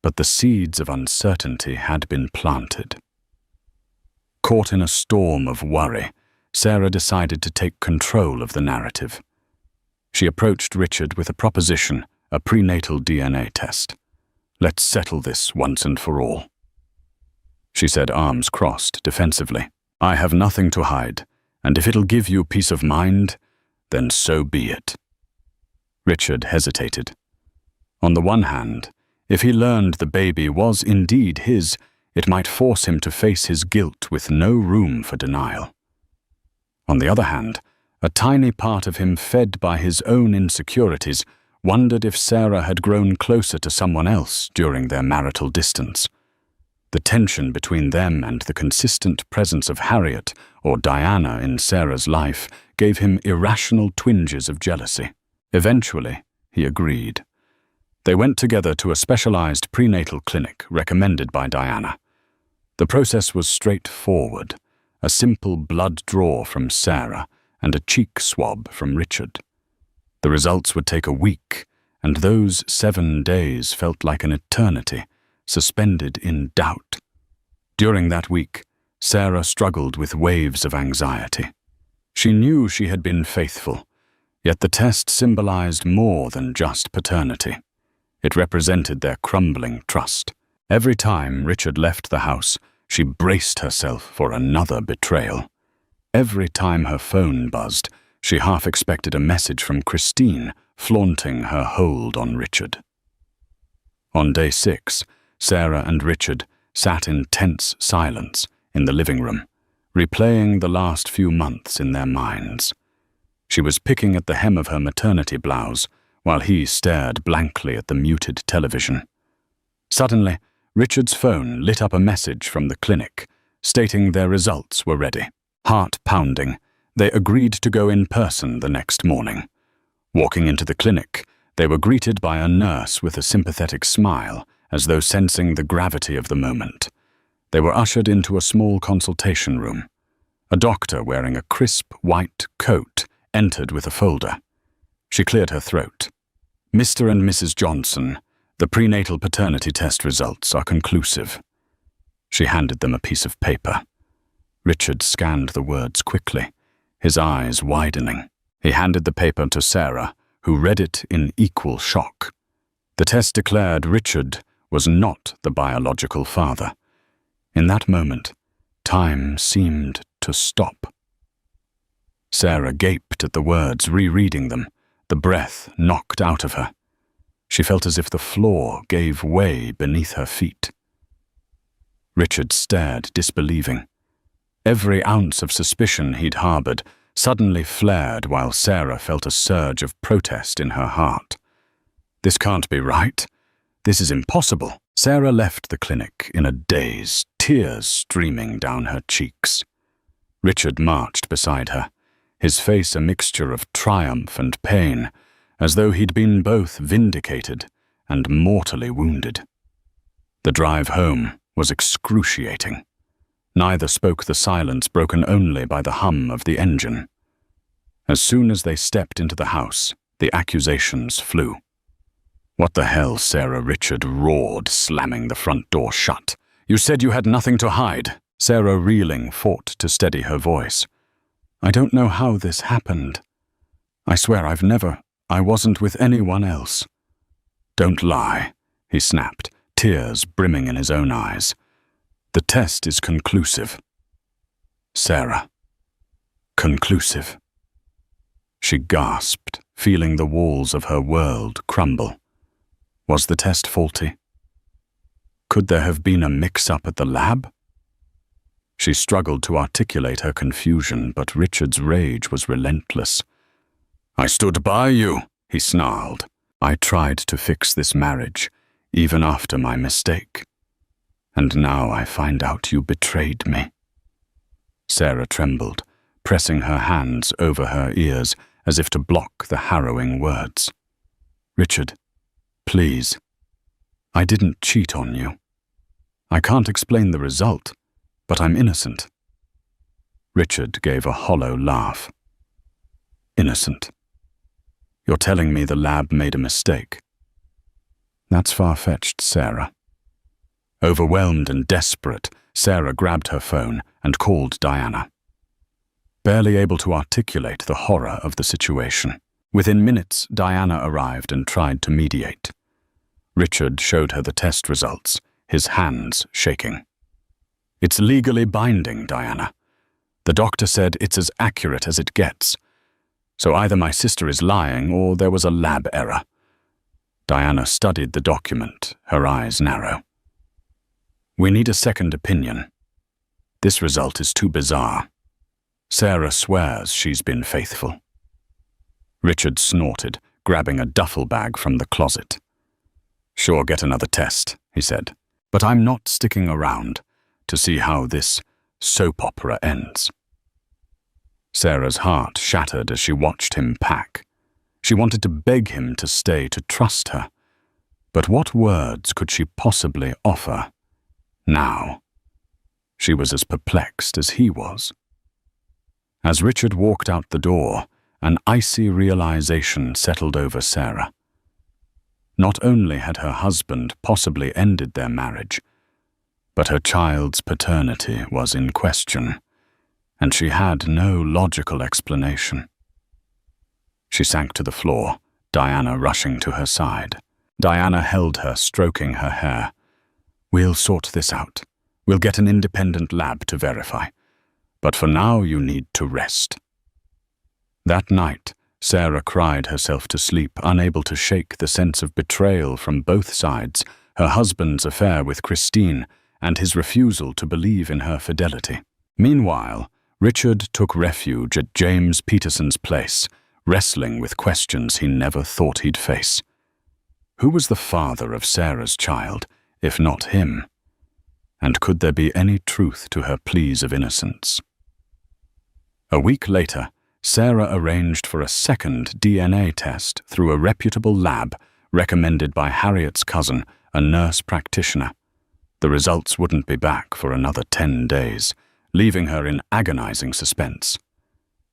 but the seeds of uncertainty had been planted. Caught in a storm of worry, Sarah decided to take control of the narrative. She approached Richard with a proposition, a prenatal DNA test. "Let's settle this once and for all," she said, arms crossed defensively. "I have nothing to hide, and if it'll give you peace of mind, then so be it." Richard hesitated. On the one hand, if he learned the baby was indeed his, it might force him to face his guilt with no room for denial. On the other hand, a tiny part of him fed by his own insecurities wondered if Sarah had grown closer to someone else during their marital distance. The tension between them and the consistent presence of Harriet or Diana in Sarah's life gave him irrational twinges of jealousy. Eventually, he agreed. They went together to a specialized prenatal clinic recommended by Diana. The process was straightforward. A simple blood draw from Sarah and a cheek swab from Richard. The results would take a week, and those 7 days felt like an eternity, suspended in doubt. During that week, Sarah struggled with waves of anxiety. She knew she had been faithful, yet the test symbolized more than just paternity. It represented their crumbling trust. Every time Richard left the house, she braced herself for another betrayal. Every time her phone buzzed, she half expected a message from Christine, flaunting her hold on Richard. On day 6, Sarah and Richard sat in tense silence in the living room, replaying the last few months in their minds. She was picking at the hem of her maternity blouse, while he stared blankly at the muted television. Suddenly, Richard's phone lit up a message from the clinic, stating their results were ready. Heart pounding, they agreed to go in person the next morning. Walking into the clinic, they were greeted by a nurse with a sympathetic smile, as though sensing the gravity of the moment. They were ushered into a small consultation room. A doctor wearing a crisp white coat entered with a folder. She cleared her throat. "Mr. and Mrs. Johnson, the prenatal paternity test results are conclusive." She handed them a piece of paper. Richard scanned the words quickly, his eyes widening. He handed the paper to Sarah, who read it in equal shock. The test declared Richard was not the biological father. In that moment, time seemed to stop. Sarah gaped at the words, rereading them, the breath knocked out of her. She felt as if the floor gave way beneath her feet. Richard stared, disbelieving. Every ounce of suspicion he'd harbored suddenly flared while Sarah felt a surge of protest in her heart. "This can't be right. This is impossible." Sarah left the clinic in a daze, tears streaming down her cheeks. Richard marched beside her, his face a mixture of triumph and pain, as though he'd been both vindicated and mortally wounded. The drive home was excruciating. Neither spoke the silence broken only by the hum of the engine. As soon as they stepped into the house, the accusations flew. "What the hell, Sarah?" Richard roared, slamming the front door shut. "You said you had nothing to hide." Sarah, reeling, fought to steady her voice. "I don't know how this happened. I swear I wasn't with anyone else." "Don't lie," he snapped, tears brimming in his own eyes. "The test is conclusive." "Sarah." "Conclusive." She gasped, feeling the walls of her world crumble. Was the test faulty? Could there have been a mix-up at the lab? She struggled to articulate her confusion, but Richard's rage was relentless. "I stood by you," he snarled. "I tried to fix this marriage, even after my mistake. And now I find out you betrayed me." Sarah trembled, pressing her hands over her ears as if to block the harrowing words. "Richard, please. I didn't cheat on you. I can't explain the result, but I'm innocent." Richard gave a hollow laugh. "Innocent? You're telling me the lab made a mistake?" "That's far-fetched, Sarah." Overwhelmed and desperate, Sarah grabbed her phone and called Diana. Barely able to articulate the horror of the situation, within minutes Diana arrived and tried to mediate. Richard showed her the test results, his hands shaking. "It's legally binding, Diana. The doctor said it's as accurate as it gets. So either my sister is lying or there was a lab error." Diana studied the document, her eyes narrow. "We need a second opinion. This result is too bizarre. Sarah swears she's been faithful." Richard snorted, grabbing a duffel bag from the closet. "Sure, get another test," he said. "But I'm not sticking around to see how this soap opera ends." Sarah's heart shattered as she watched him pack. She wanted to beg him to stay, to trust her. But what words could she possibly offer now? She was as perplexed as he was. As Richard walked out the door, an icy realization settled over Sarah. Not only had her husband possibly ended their marriage, but her child's paternity was in question, and she had no logical explanation. She sank to the floor, Diana rushing to her side. Diana held her, stroking her hair. "We'll sort this out. We'll get an independent lab to verify. But for now you need to rest." That night, Sarah cried herself to sleep, unable to shake the sense of betrayal from both sides, her husband's affair with Christine and his refusal to believe in her fidelity. Meanwhile, Richard took refuge at James Peterson's place, wrestling with questions he never thought he'd face. Who was the father of Sarah's child, if not him? And could there be any truth to her pleas of innocence? A week later, Sarah arranged for a second DNA test through a reputable lab recommended by Harriet's cousin, a nurse practitioner. The results wouldn't be back for another 10 days, leaving her in agonizing suspense.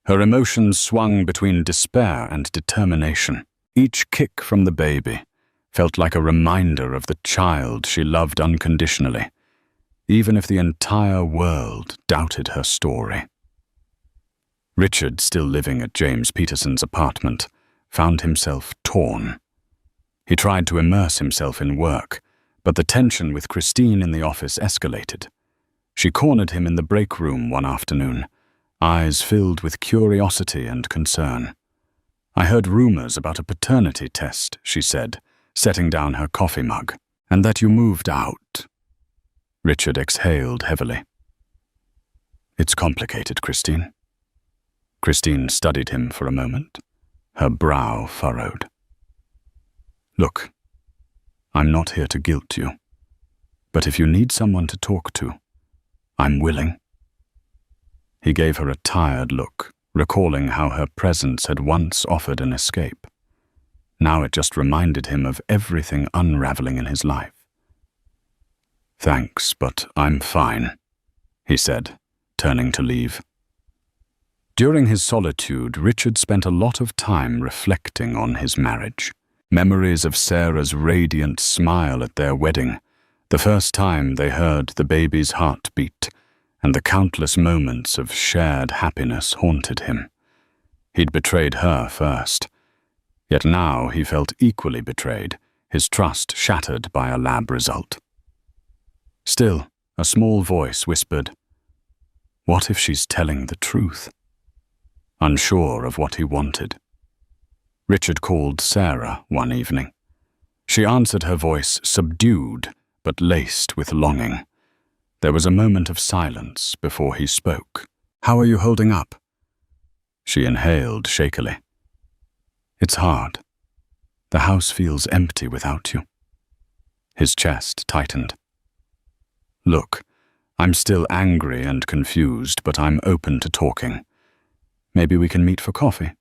Her emotions swung between despair and determination. Each kick from the baby felt like a reminder of the child she loved unconditionally, even if the entire world doubted her story. Richard, still living at James Peterson's apartment, found himself torn. He tried to immerse himself in work, but the tension with Christine in the office escalated. She cornered him in the break room one afternoon, eyes filled with curiosity and concern. "I heard rumors about a paternity test," she said, setting down her coffee mug, "and that you moved out." Richard exhaled heavily. "It's complicated, Christine." Christine studied him for a moment, her brow furrowed. "Look, I'm not here to guilt you. But if you need someone to talk to, I'm willing." He gave her a tired look, recalling how her presence had once offered an escape. Now it just reminded him of everything unraveling in his life. "Thanks, but I'm fine," he said, turning to leave. During his solitude, Richard spent a lot of time reflecting on his marriage. Memories of Sarah's radiant smile at their wedding, the first time they heard the baby's heartbeat, and the countless moments of shared happiness haunted him. He'd betrayed her first, yet now he felt equally betrayed, his trust shattered by a lab result. Still, a small voice whispered, "What if she's telling the truth?" Unsure of what he wanted, Richard called Sarah one evening. She answered, her voice subdued but laced with longing. There was a moment of silence before he spoke. "How are you holding up?" She inhaled shakily. "It's hard. The house feels empty without you." His chest tightened. "Look, I'm still angry and confused, but I'm open to talking. Maybe we can meet for coffee."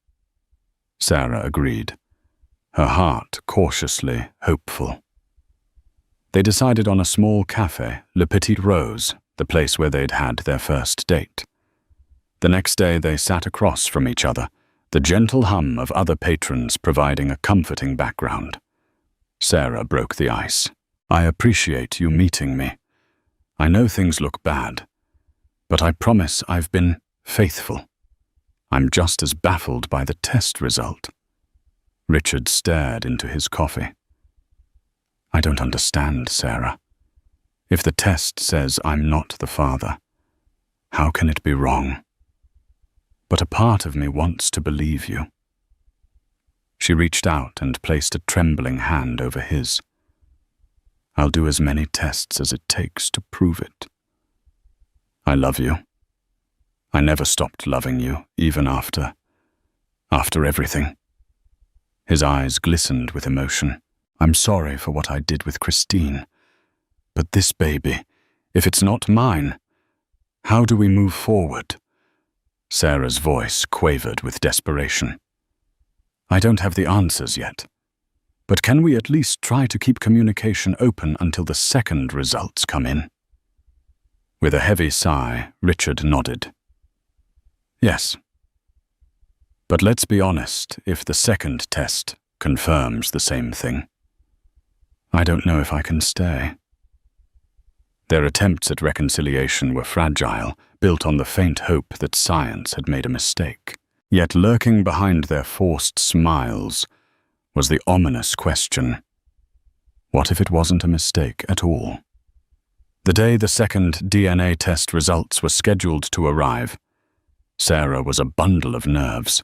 Sarah agreed, her heart cautiously hopeful. They decided on a small cafe, Le Petite Rose, the place where they'd had their first date. The next day they sat across from each other, the gentle hum of other patrons providing a comforting background. Sarah broke the ice. "I appreciate you meeting me. I know things look bad, but I promise I've been faithful. I'm just as baffled by the test result." Richard stared into his coffee. "I don't understand, Sarah. If the test says I'm not the father, how can it be wrong? But a part of me wants to believe you." She reached out and placed a trembling hand over his. "I'll do as many tests as it takes to prove it. I love you. I never stopped loving you, even after everything." His eyes glistened with emotion. "I'm sorry for what I did with Christine. But this baby, if it's not mine, how do we move forward?" Sarah's voice quavered with desperation. "I don't have the answers yet. But can we at least try to keep communication open until the second results come in?" With a heavy sigh, Richard nodded. "Yes. But let's be honest, if the second test confirms the same thing, I don't know if I can stay." Their attempts at reconciliation were fragile, built on the faint hope that science had made a mistake. Yet lurking behind their forced smiles was the ominous question, what if it wasn't a mistake at all? The day the second DNA test results were scheduled to arrive, Sarah was a bundle of nerves.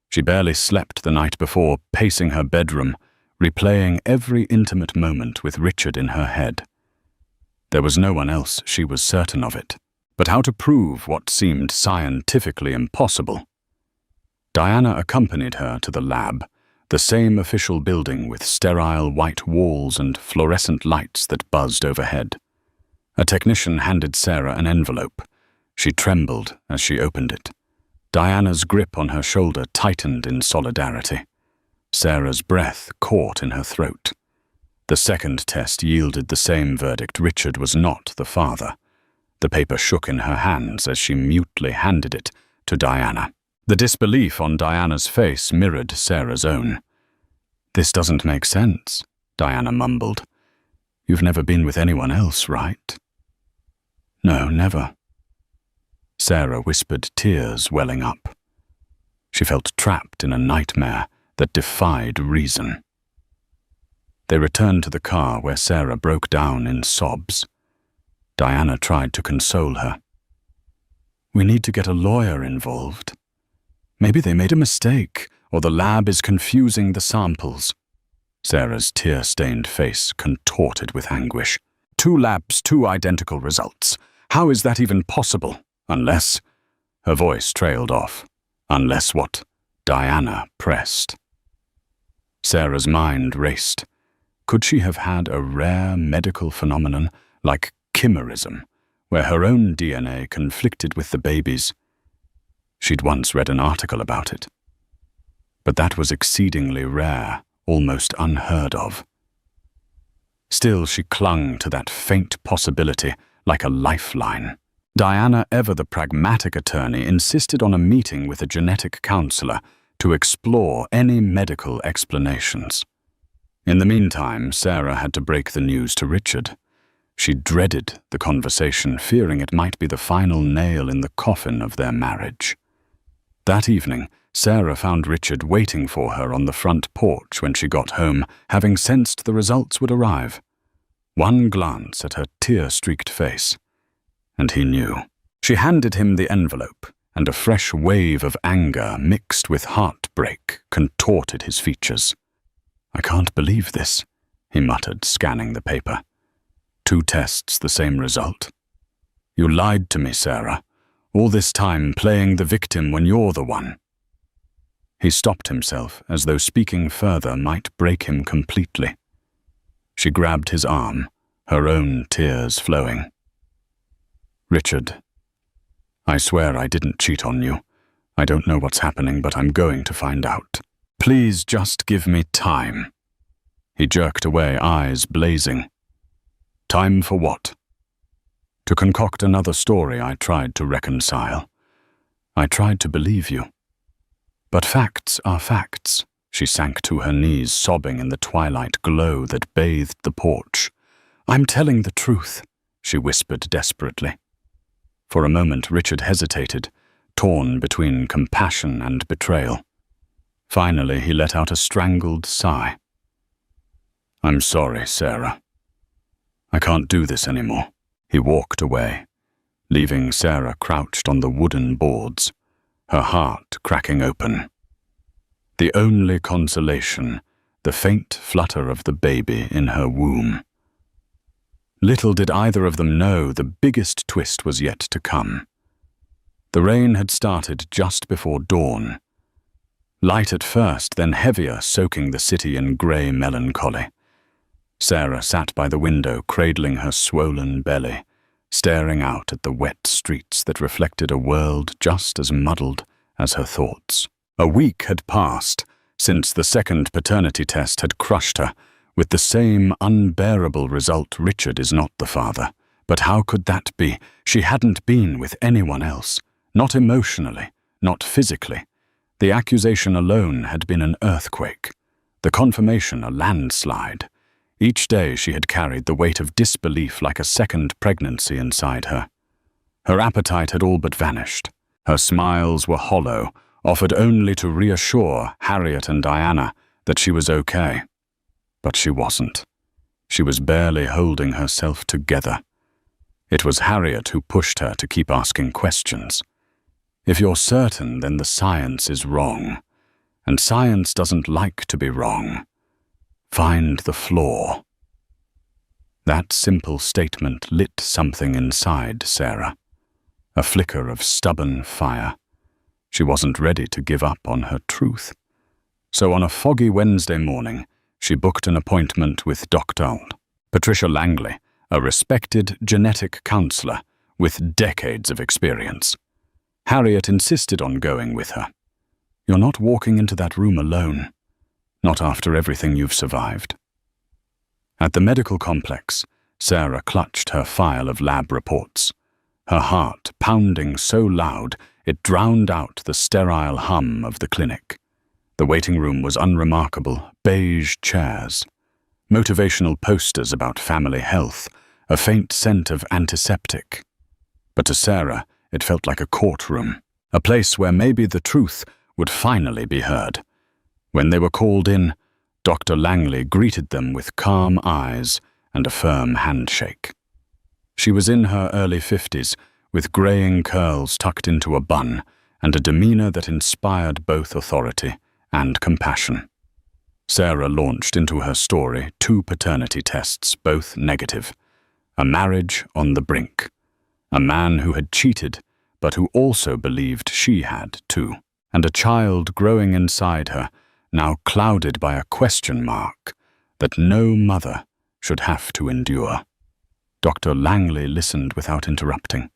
She barely slept the night before, pacing her bedroom, replaying every intimate moment with Richard in her head. There was no one else, she was certain of it. But how to prove what seemed scientifically impossible? Diana accompanied her to the lab, the same official building with sterile white walls and fluorescent lights that buzzed overhead. A technician handed Sarah an envelope. She trembled as she opened it. Diana's grip on her shoulder tightened in solidarity. Sarah's breath caught in her throat. The second test yielded the same verdict: Richard was not the father. The paper shook in her hands as she mutely handed it to Diana. The disbelief on Diana's face mirrored Sarah's own. "This doesn't make sense," Diana mumbled. "You've never been with anyone else, right?" "No, never." Sarah whispered, tears welling up. She felt trapped in a nightmare that defied reason. They returned to the car where Sarah broke down in sobs. Diana tried to console her. "We need to get a lawyer involved. Maybe they made a mistake, or the lab is confusing the samples." Sarah's tear-stained face contorted with anguish. "2 labs, 2 identical results. How is that even possible? Unless—" Her voice trailed off. "Unless what?" Diana pressed. Sarah's mind raced. Could she have had a rare medical phenomenon, like chimerism, where her own DNA conflicted with the baby's. She'd once read an article about it. But that was exceedingly rare, almost unheard of. Still, she clung to that faint possibility like a lifeline. Diana, ever the pragmatic attorney, insisted on a meeting with a genetic counselor to explore any medical explanations. In the meantime, Sarah had to break the news to Richard. She dreaded the conversation, fearing it might be the final nail in the coffin of their marriage. That evening, Sarah found Richard waiting for her on the front porch when she got home, having sensed the results would arrive. One glance at her tear-streaked face, and he knew. She handed him the envelope, and a fresh wave of anger mixed with heartbreak contorted his features. "I can't believe this," he muttered, scanning the paper. "2 tests, the same result. You lied to me, Sarah. All this time playing the victim when you're the one." He stopped himself, as though speaking further might break him completely. She grabbed his arm, her own tears flowing. "Richard, I swear I didn't cheat on you. I don't know what's happening, but I'm going to find out. Please just give me time." He jerked away, eyes blazing. "Time for what?" "To concoct another story I tried to reconcile. I tried to believe you. But facts are facts." She sank to her knees, sobbing in the twilight glow that bathed the porch. "I'm telling the truth," she whispered desperately. For a moment, Richard hesitated, torn between compassion and betrayal. Finally, he let out a strangled sigh. "I'm sorry, Sarah. I can't do this anymore." He walked away, leaving Sarah crouched on the wooden boards, her heart cracking open. The only consolation, the faint flutter of the baby in her womb. Little did either of them know the biggest twist was yet to come. The rain had started just before dawn. Light at first, then heavier, soaking the city in grey melancholy. Sarah sat by the window, cradling her swollen belly, staring out at the wet streets that reflected a world just as muddled as her thoughts. A week had passed since the second paternity test had crushed her, with the same unbearable result. Richard is not the father. But how could that be? She hadn't been with anyone else. Not emotionally, not physically. The accusation alone had been an earthquake. The confirmation a landslide. Each day she had carried the weight of disbelief like a second pregnancy inside her. Her appetite had all but vanished. Her smiles were hollow, offered only to reassure Harriet and Diana that she was okay. But she wasn't. She was barely holding herself together. It was Harriet who pushed her to keep asking questions. If you're certain, then the science is wrong. And science doesn't like to be wrong. Find the flaw. That simple statement lit something inside Sarah. A flicker of stubborn fire. She wasn't ready to give up on her truth. So on a foggy Wednesday morning, she booked an appointment with Dr. Patricia Langley, a respected genetic counselor with decades of experience. Harriet insisted on going with her. "You're not walking into that room alone. Not after everything you've survived." At the medical complex, Sarah clutched her file of lab reports, her heart pounding so loud it drowned out the sterile hum of the clinic. The waiting room was unremarkable, beige chairs, motivational posters about family health, a faint scent of antiseptic. But to Sarah, it felt like a courtroom, a place where maybe the truth would finally be heard. When they were called in, Dr. Langley greeted them with calm eyes and a firm handshake. She was in her early 50s, with graying curls tucked into a bun and a demeanor that inspired both authority and compassion. Sarah launched into her story 2 paternity tests, both negative. A marriage on the brink. A man who had cheated, but who also believed she had too. And a child growing inside her, now clouded by a question mark that no mother should have to endure. Dr. Langley listened without interrupting.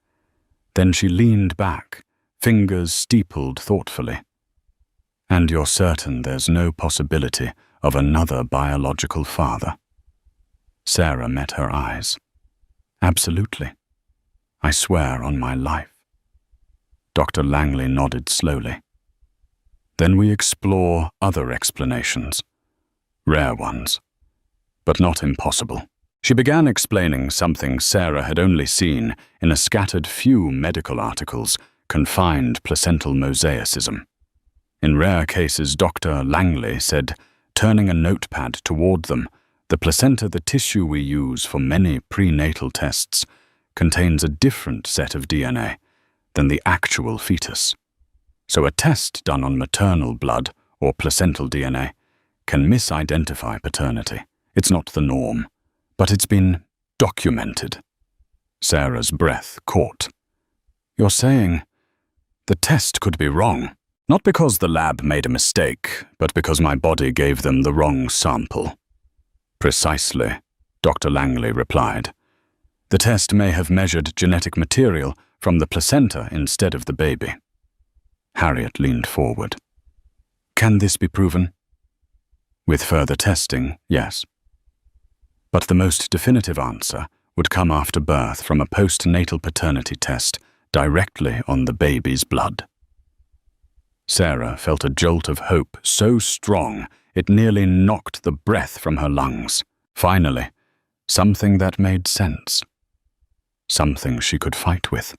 Then she leaned back, fingers steepled thoughtfully. And you're certain there's no possibility of another biological father? Sarah met her eyes. Absolutely. I swear on my life. Dr. Langley nodded slowly. Then we explore other explanations. Rare ones, but not impossible. She began explaining something Sarah had only seen in a scattered few medical articles: confined placental mosaicism. In rare cases, Dr. Langley said, turning a notepad toward them, the placenta, the tissue we use for many prenatal tests, contains a different set of DNA than the actual fetus. So a test done on maternal blood or placental DNA can misidentify paternity. It's not the norm, but it's been documented. Sarah's breath caught. You're saying the test could be wrong? Not because the lab made a mistake, but because my body gave them the wrong sample. Precisely, Dr. Langley replied. The test may have measured genetic material from the placenta instead of the baby. Harriet leaned forward. Can this be proven? With further testing, yes. But the most definitive answer would come after birth from a postnatal paternity test directly on the baby's blood. Sarah felt a jolt of hope so strong it nearly knocked the breath from her lungs. Finally, something that made sense. Something she could fight with.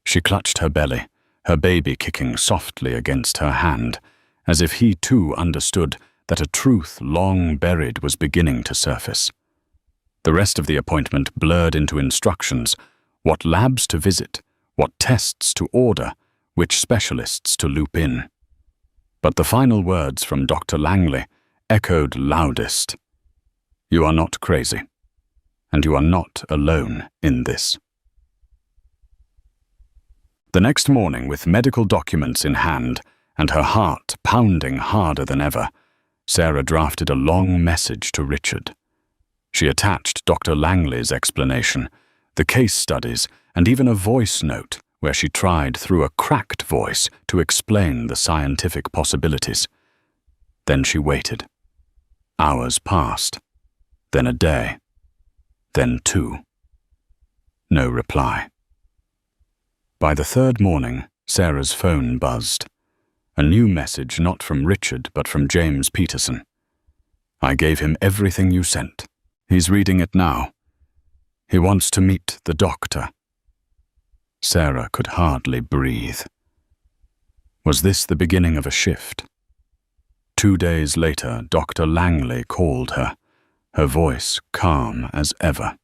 She clutched her belly, her baby kicking softly against her hand, as if he too understood that a truth long buried was beginning to surface. The rest of the appointment blurred into instructions: what labs to visit, what tests to order, which specialists to loop in. But the final words from Dr. Langley echoed loudest. You are not crazy, and you are not alone in this. The next morning, with medical documents in hand and her heart pounding harder than ever, Sarah drafted a long message to Richard. She attached Dr. Langley's explanation, the case studies, and even a voice note where she tried through a cracked voice to explain the scientific possibilities. Then she waited. Hours passed, then a day, then 2. No reply. By the third morning, Sarah's phone buzzed. A new message, not from Richard, but from James Peterson. I gave him everything you sent. He's reading it now. He wants to meet the doctor. Sarah could hardly breathe. Was this the beginning of a shift? 2 days later, Dr. Langley called her, her voice calm as ever.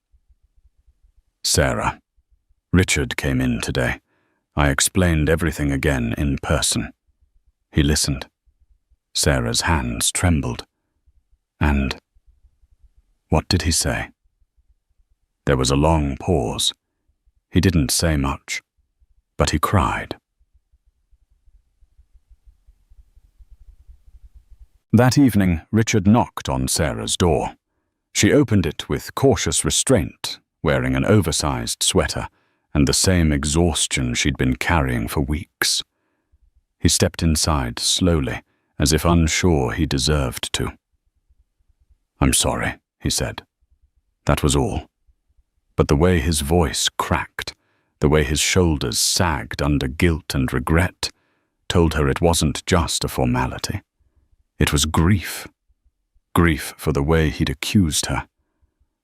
Sarah, Richard came in today. I explained everything again in person. He listened. Sarah's hands trembled. And what did he say? There was a long pause. He didn't say much, but he cried. That evening, Richard knocked on Sarah's door. She opened it with cautious restraint, wearing an oversized sweater and the same exhaustion she'd been carrying for weeks. He stepped inside slowly, as if unsure he deserved to. I'm sorry, he said. That was all. But the way his voice cracked, the way his shoulders sagged under guilt and regret, told her it wasn't just a formality. It was grief. Grief for the way he'd accused her,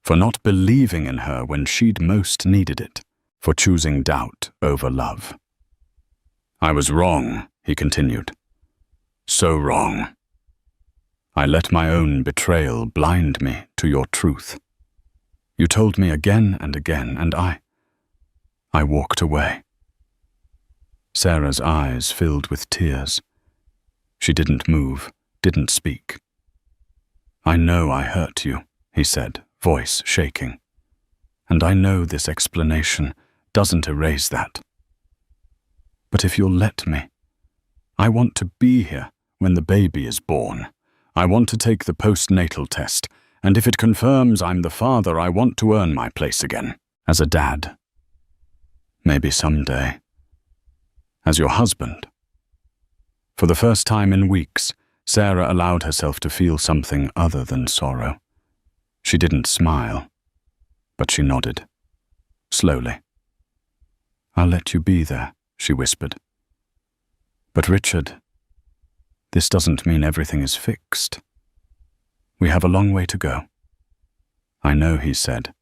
for not believing in her when she'd most needed it, for choosing doubt over love. I was wrong, he continued. So wrong. I let my own betrayal blind me to your truth. You told me again and again, and I walked away. Sarah's eyes filled with tears. She didn't move, didn't speak. I know I hurt you, he said, voice shaking. And I know this explanation doesn't erase that. But if you'll let me, I want to be here when the baby is born. I want to take the postnatal test and if it confirms I'm the father, I want to earn my place again. As a dad. Maybe someday. As your husband. For the first time in weeks, Sarah allowed herself to feel something other than sorrow. She didn't smile, but she nodded. Slowly. "I'll let you be there," she whispered. "But Richard, this doesn't mean everything is fixed. We have a long way to go." "I know," he said,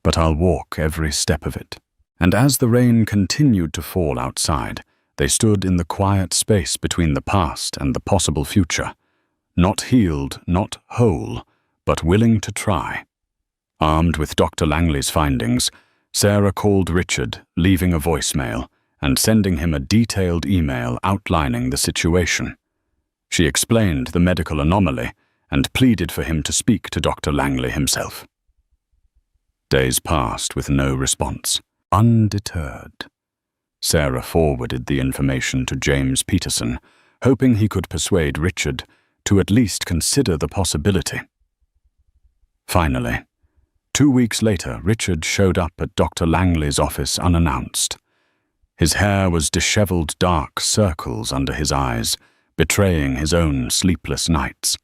"but I'll walk every step of it." And as the rain continued to fall outside, they stood in the quiet space between the past and the possible future, not healed, not whole, but willing to try. Armed with Dr. Langley's findings, Sarah called Richard, leaving a voicemail and sending him a detailed email outlining the situation. She explained the medical anomaly and pleaded for him to speak to Dr. Langley himself. Days passed with no response. Undeterred, Sarah forwarded the information to James Peterson, hoping he could persuade Richard to at least consider the possibility. Finally, 2 weeks later, Richard showed up at Dr. Langley's office unannounced. His hair was disheveled dark circles under his eyes, betraying his own sleepless nights.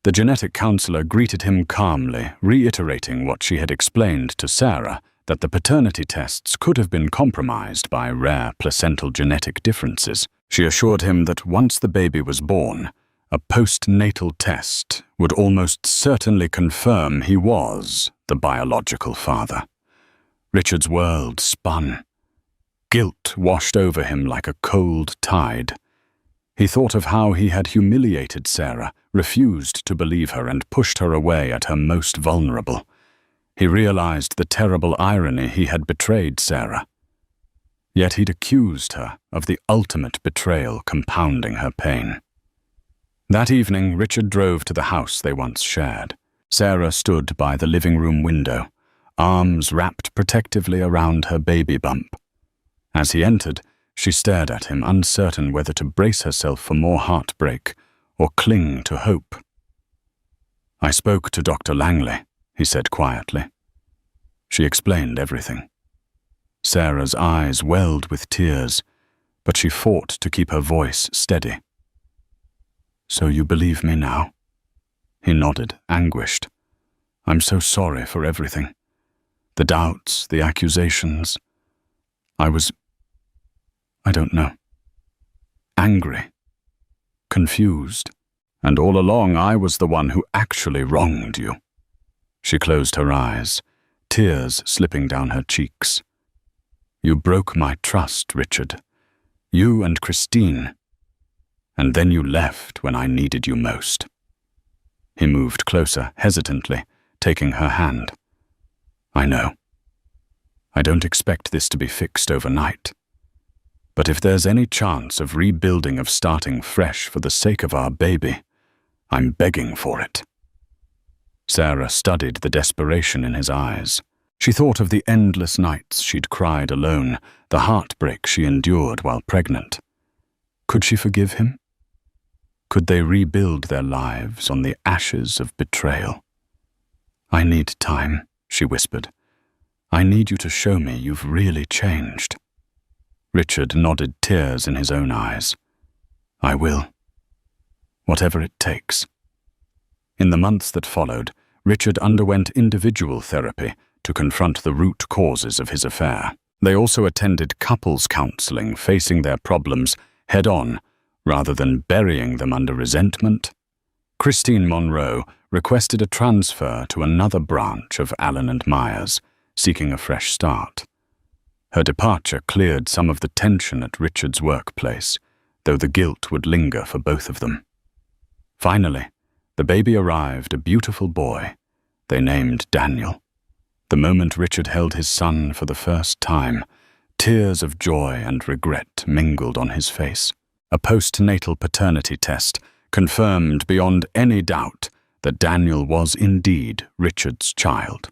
The genetic counselor greeted him calmly, reiterating what she had explained to Sarah, that the paternity tests could have been compromised by rare placental genetic differences. She assured him that once the baby was born, a postnatal test would almost certainly confirm he was the biological father. Richard's world spun. Guilt washed over him like a cold tide. He thought of how he had humiliated Sarah, refused to believe her, and pushed her away at her most vulnerable. He realized the terrible irony he had betrayed Sarah. Yet he'd accused her of the ultimate betrayal, compounding her pain. That evening, Richard drove to the house they once shared. Sarah stood by the living room window, arms wrapped protectively around her baby bump. As he entered, she stared at him, uncertain whether to brace herself for more heartbreak or cling to hope. "I spoke to Dr. Langley," he said quietly. She explained everything. Sarah's eyes welled with tears, but she fought to keep her voice steady. "So you believe me now?" He nodded, anguished. "I'm so sorry for everything. The doubts, the accusations. I don't know. Angry. Confused. And all along I was the one who actually wronged you." She closed her eyes, tears slipping down her cheeks. "You broke my trust, Richard. You and Christine. And then you left when I needed you most." He moved closer, hesitantly, taking her hand. "I know. I don't expect this to be fixed overnight. But if there's any chance of rebuilding, of starting fresh for the sake of our baby, I'm begging for it." Sarah studied the desperation in his eyes. She thought of the endless nights she'd cried alone, the heartbreak she endured while pregnant. Could she forgive him? Could they rebuild their lives on the ashes of betrayal? "I need time," she whispered. "I need you to show me you've really changed." Richard nodded, tears in his own eyes. "I will. Whatever it takes." In the months that followed, Richard underwent individual therapy to confront the root causes of his affair. They also attended couples counseling, facing their problems head-on rather than burying them under resentment. Christine Monroe requested a transfer to another branch of Allen & Myers, seeking a fresh start. Her departure cleared some of the tension at Richard's workplace, though the guilt would linger for both of them. Finally, the baby arrived, a beautiful boy. They named Daniel. The moment Richard held his son for the first time, tears of joy and regret mingled on his face. A postnatal paternity test confirmed beyond any doubt that Daniel was indeed Richard's child.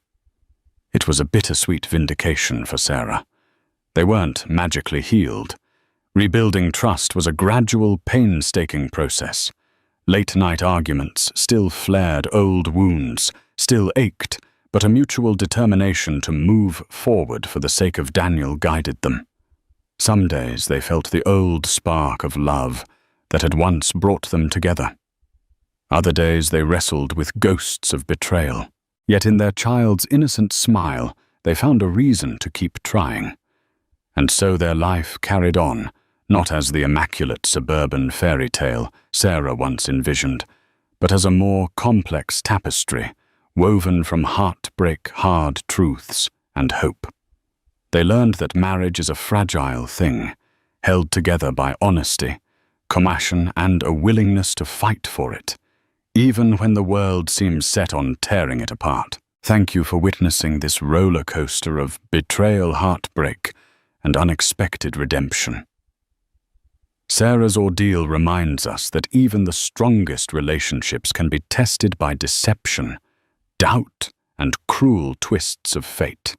It was a bittersweet vindication for Sarah. They weren't magically healed. Rebuilding trust was a gradual, painstaking process. Late-night arguments still flared old wounds, still ached, but a mutual determination to move forward for the sake of Daniel guided them. Some days they felt the old spark of love that had once brought them together. Other days they wrestled with ghosts of betrayal. Yet in their child's innocent smile, they found a reason to keep trying. And so their life carried on, not as the immaculate suburban fairy tale Sarah once envisioned, but as a more complex tapestry, woven from heartbreak, hard truths, and hope. They learned that marriage is a fragile thing, held together by honesty, compassion, and a willingness to fight for it, even when the world seems set on tearing it apart. Thank you for witnessing this roller coaster of betrayal, heartbreak, and unexpected redemption. Sarah's ordeal reminds us that even the strongest relationships can be tested by deception, doubt, and cruel twists of fate.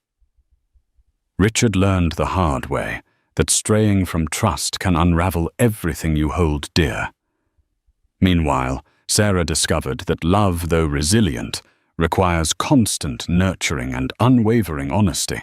Richard learned the hard way that straying from trust can unravel everything you hold dear. Meanwhile, Sarah discovered that love, though resilient, requires constant nurturing and unwavering honesty.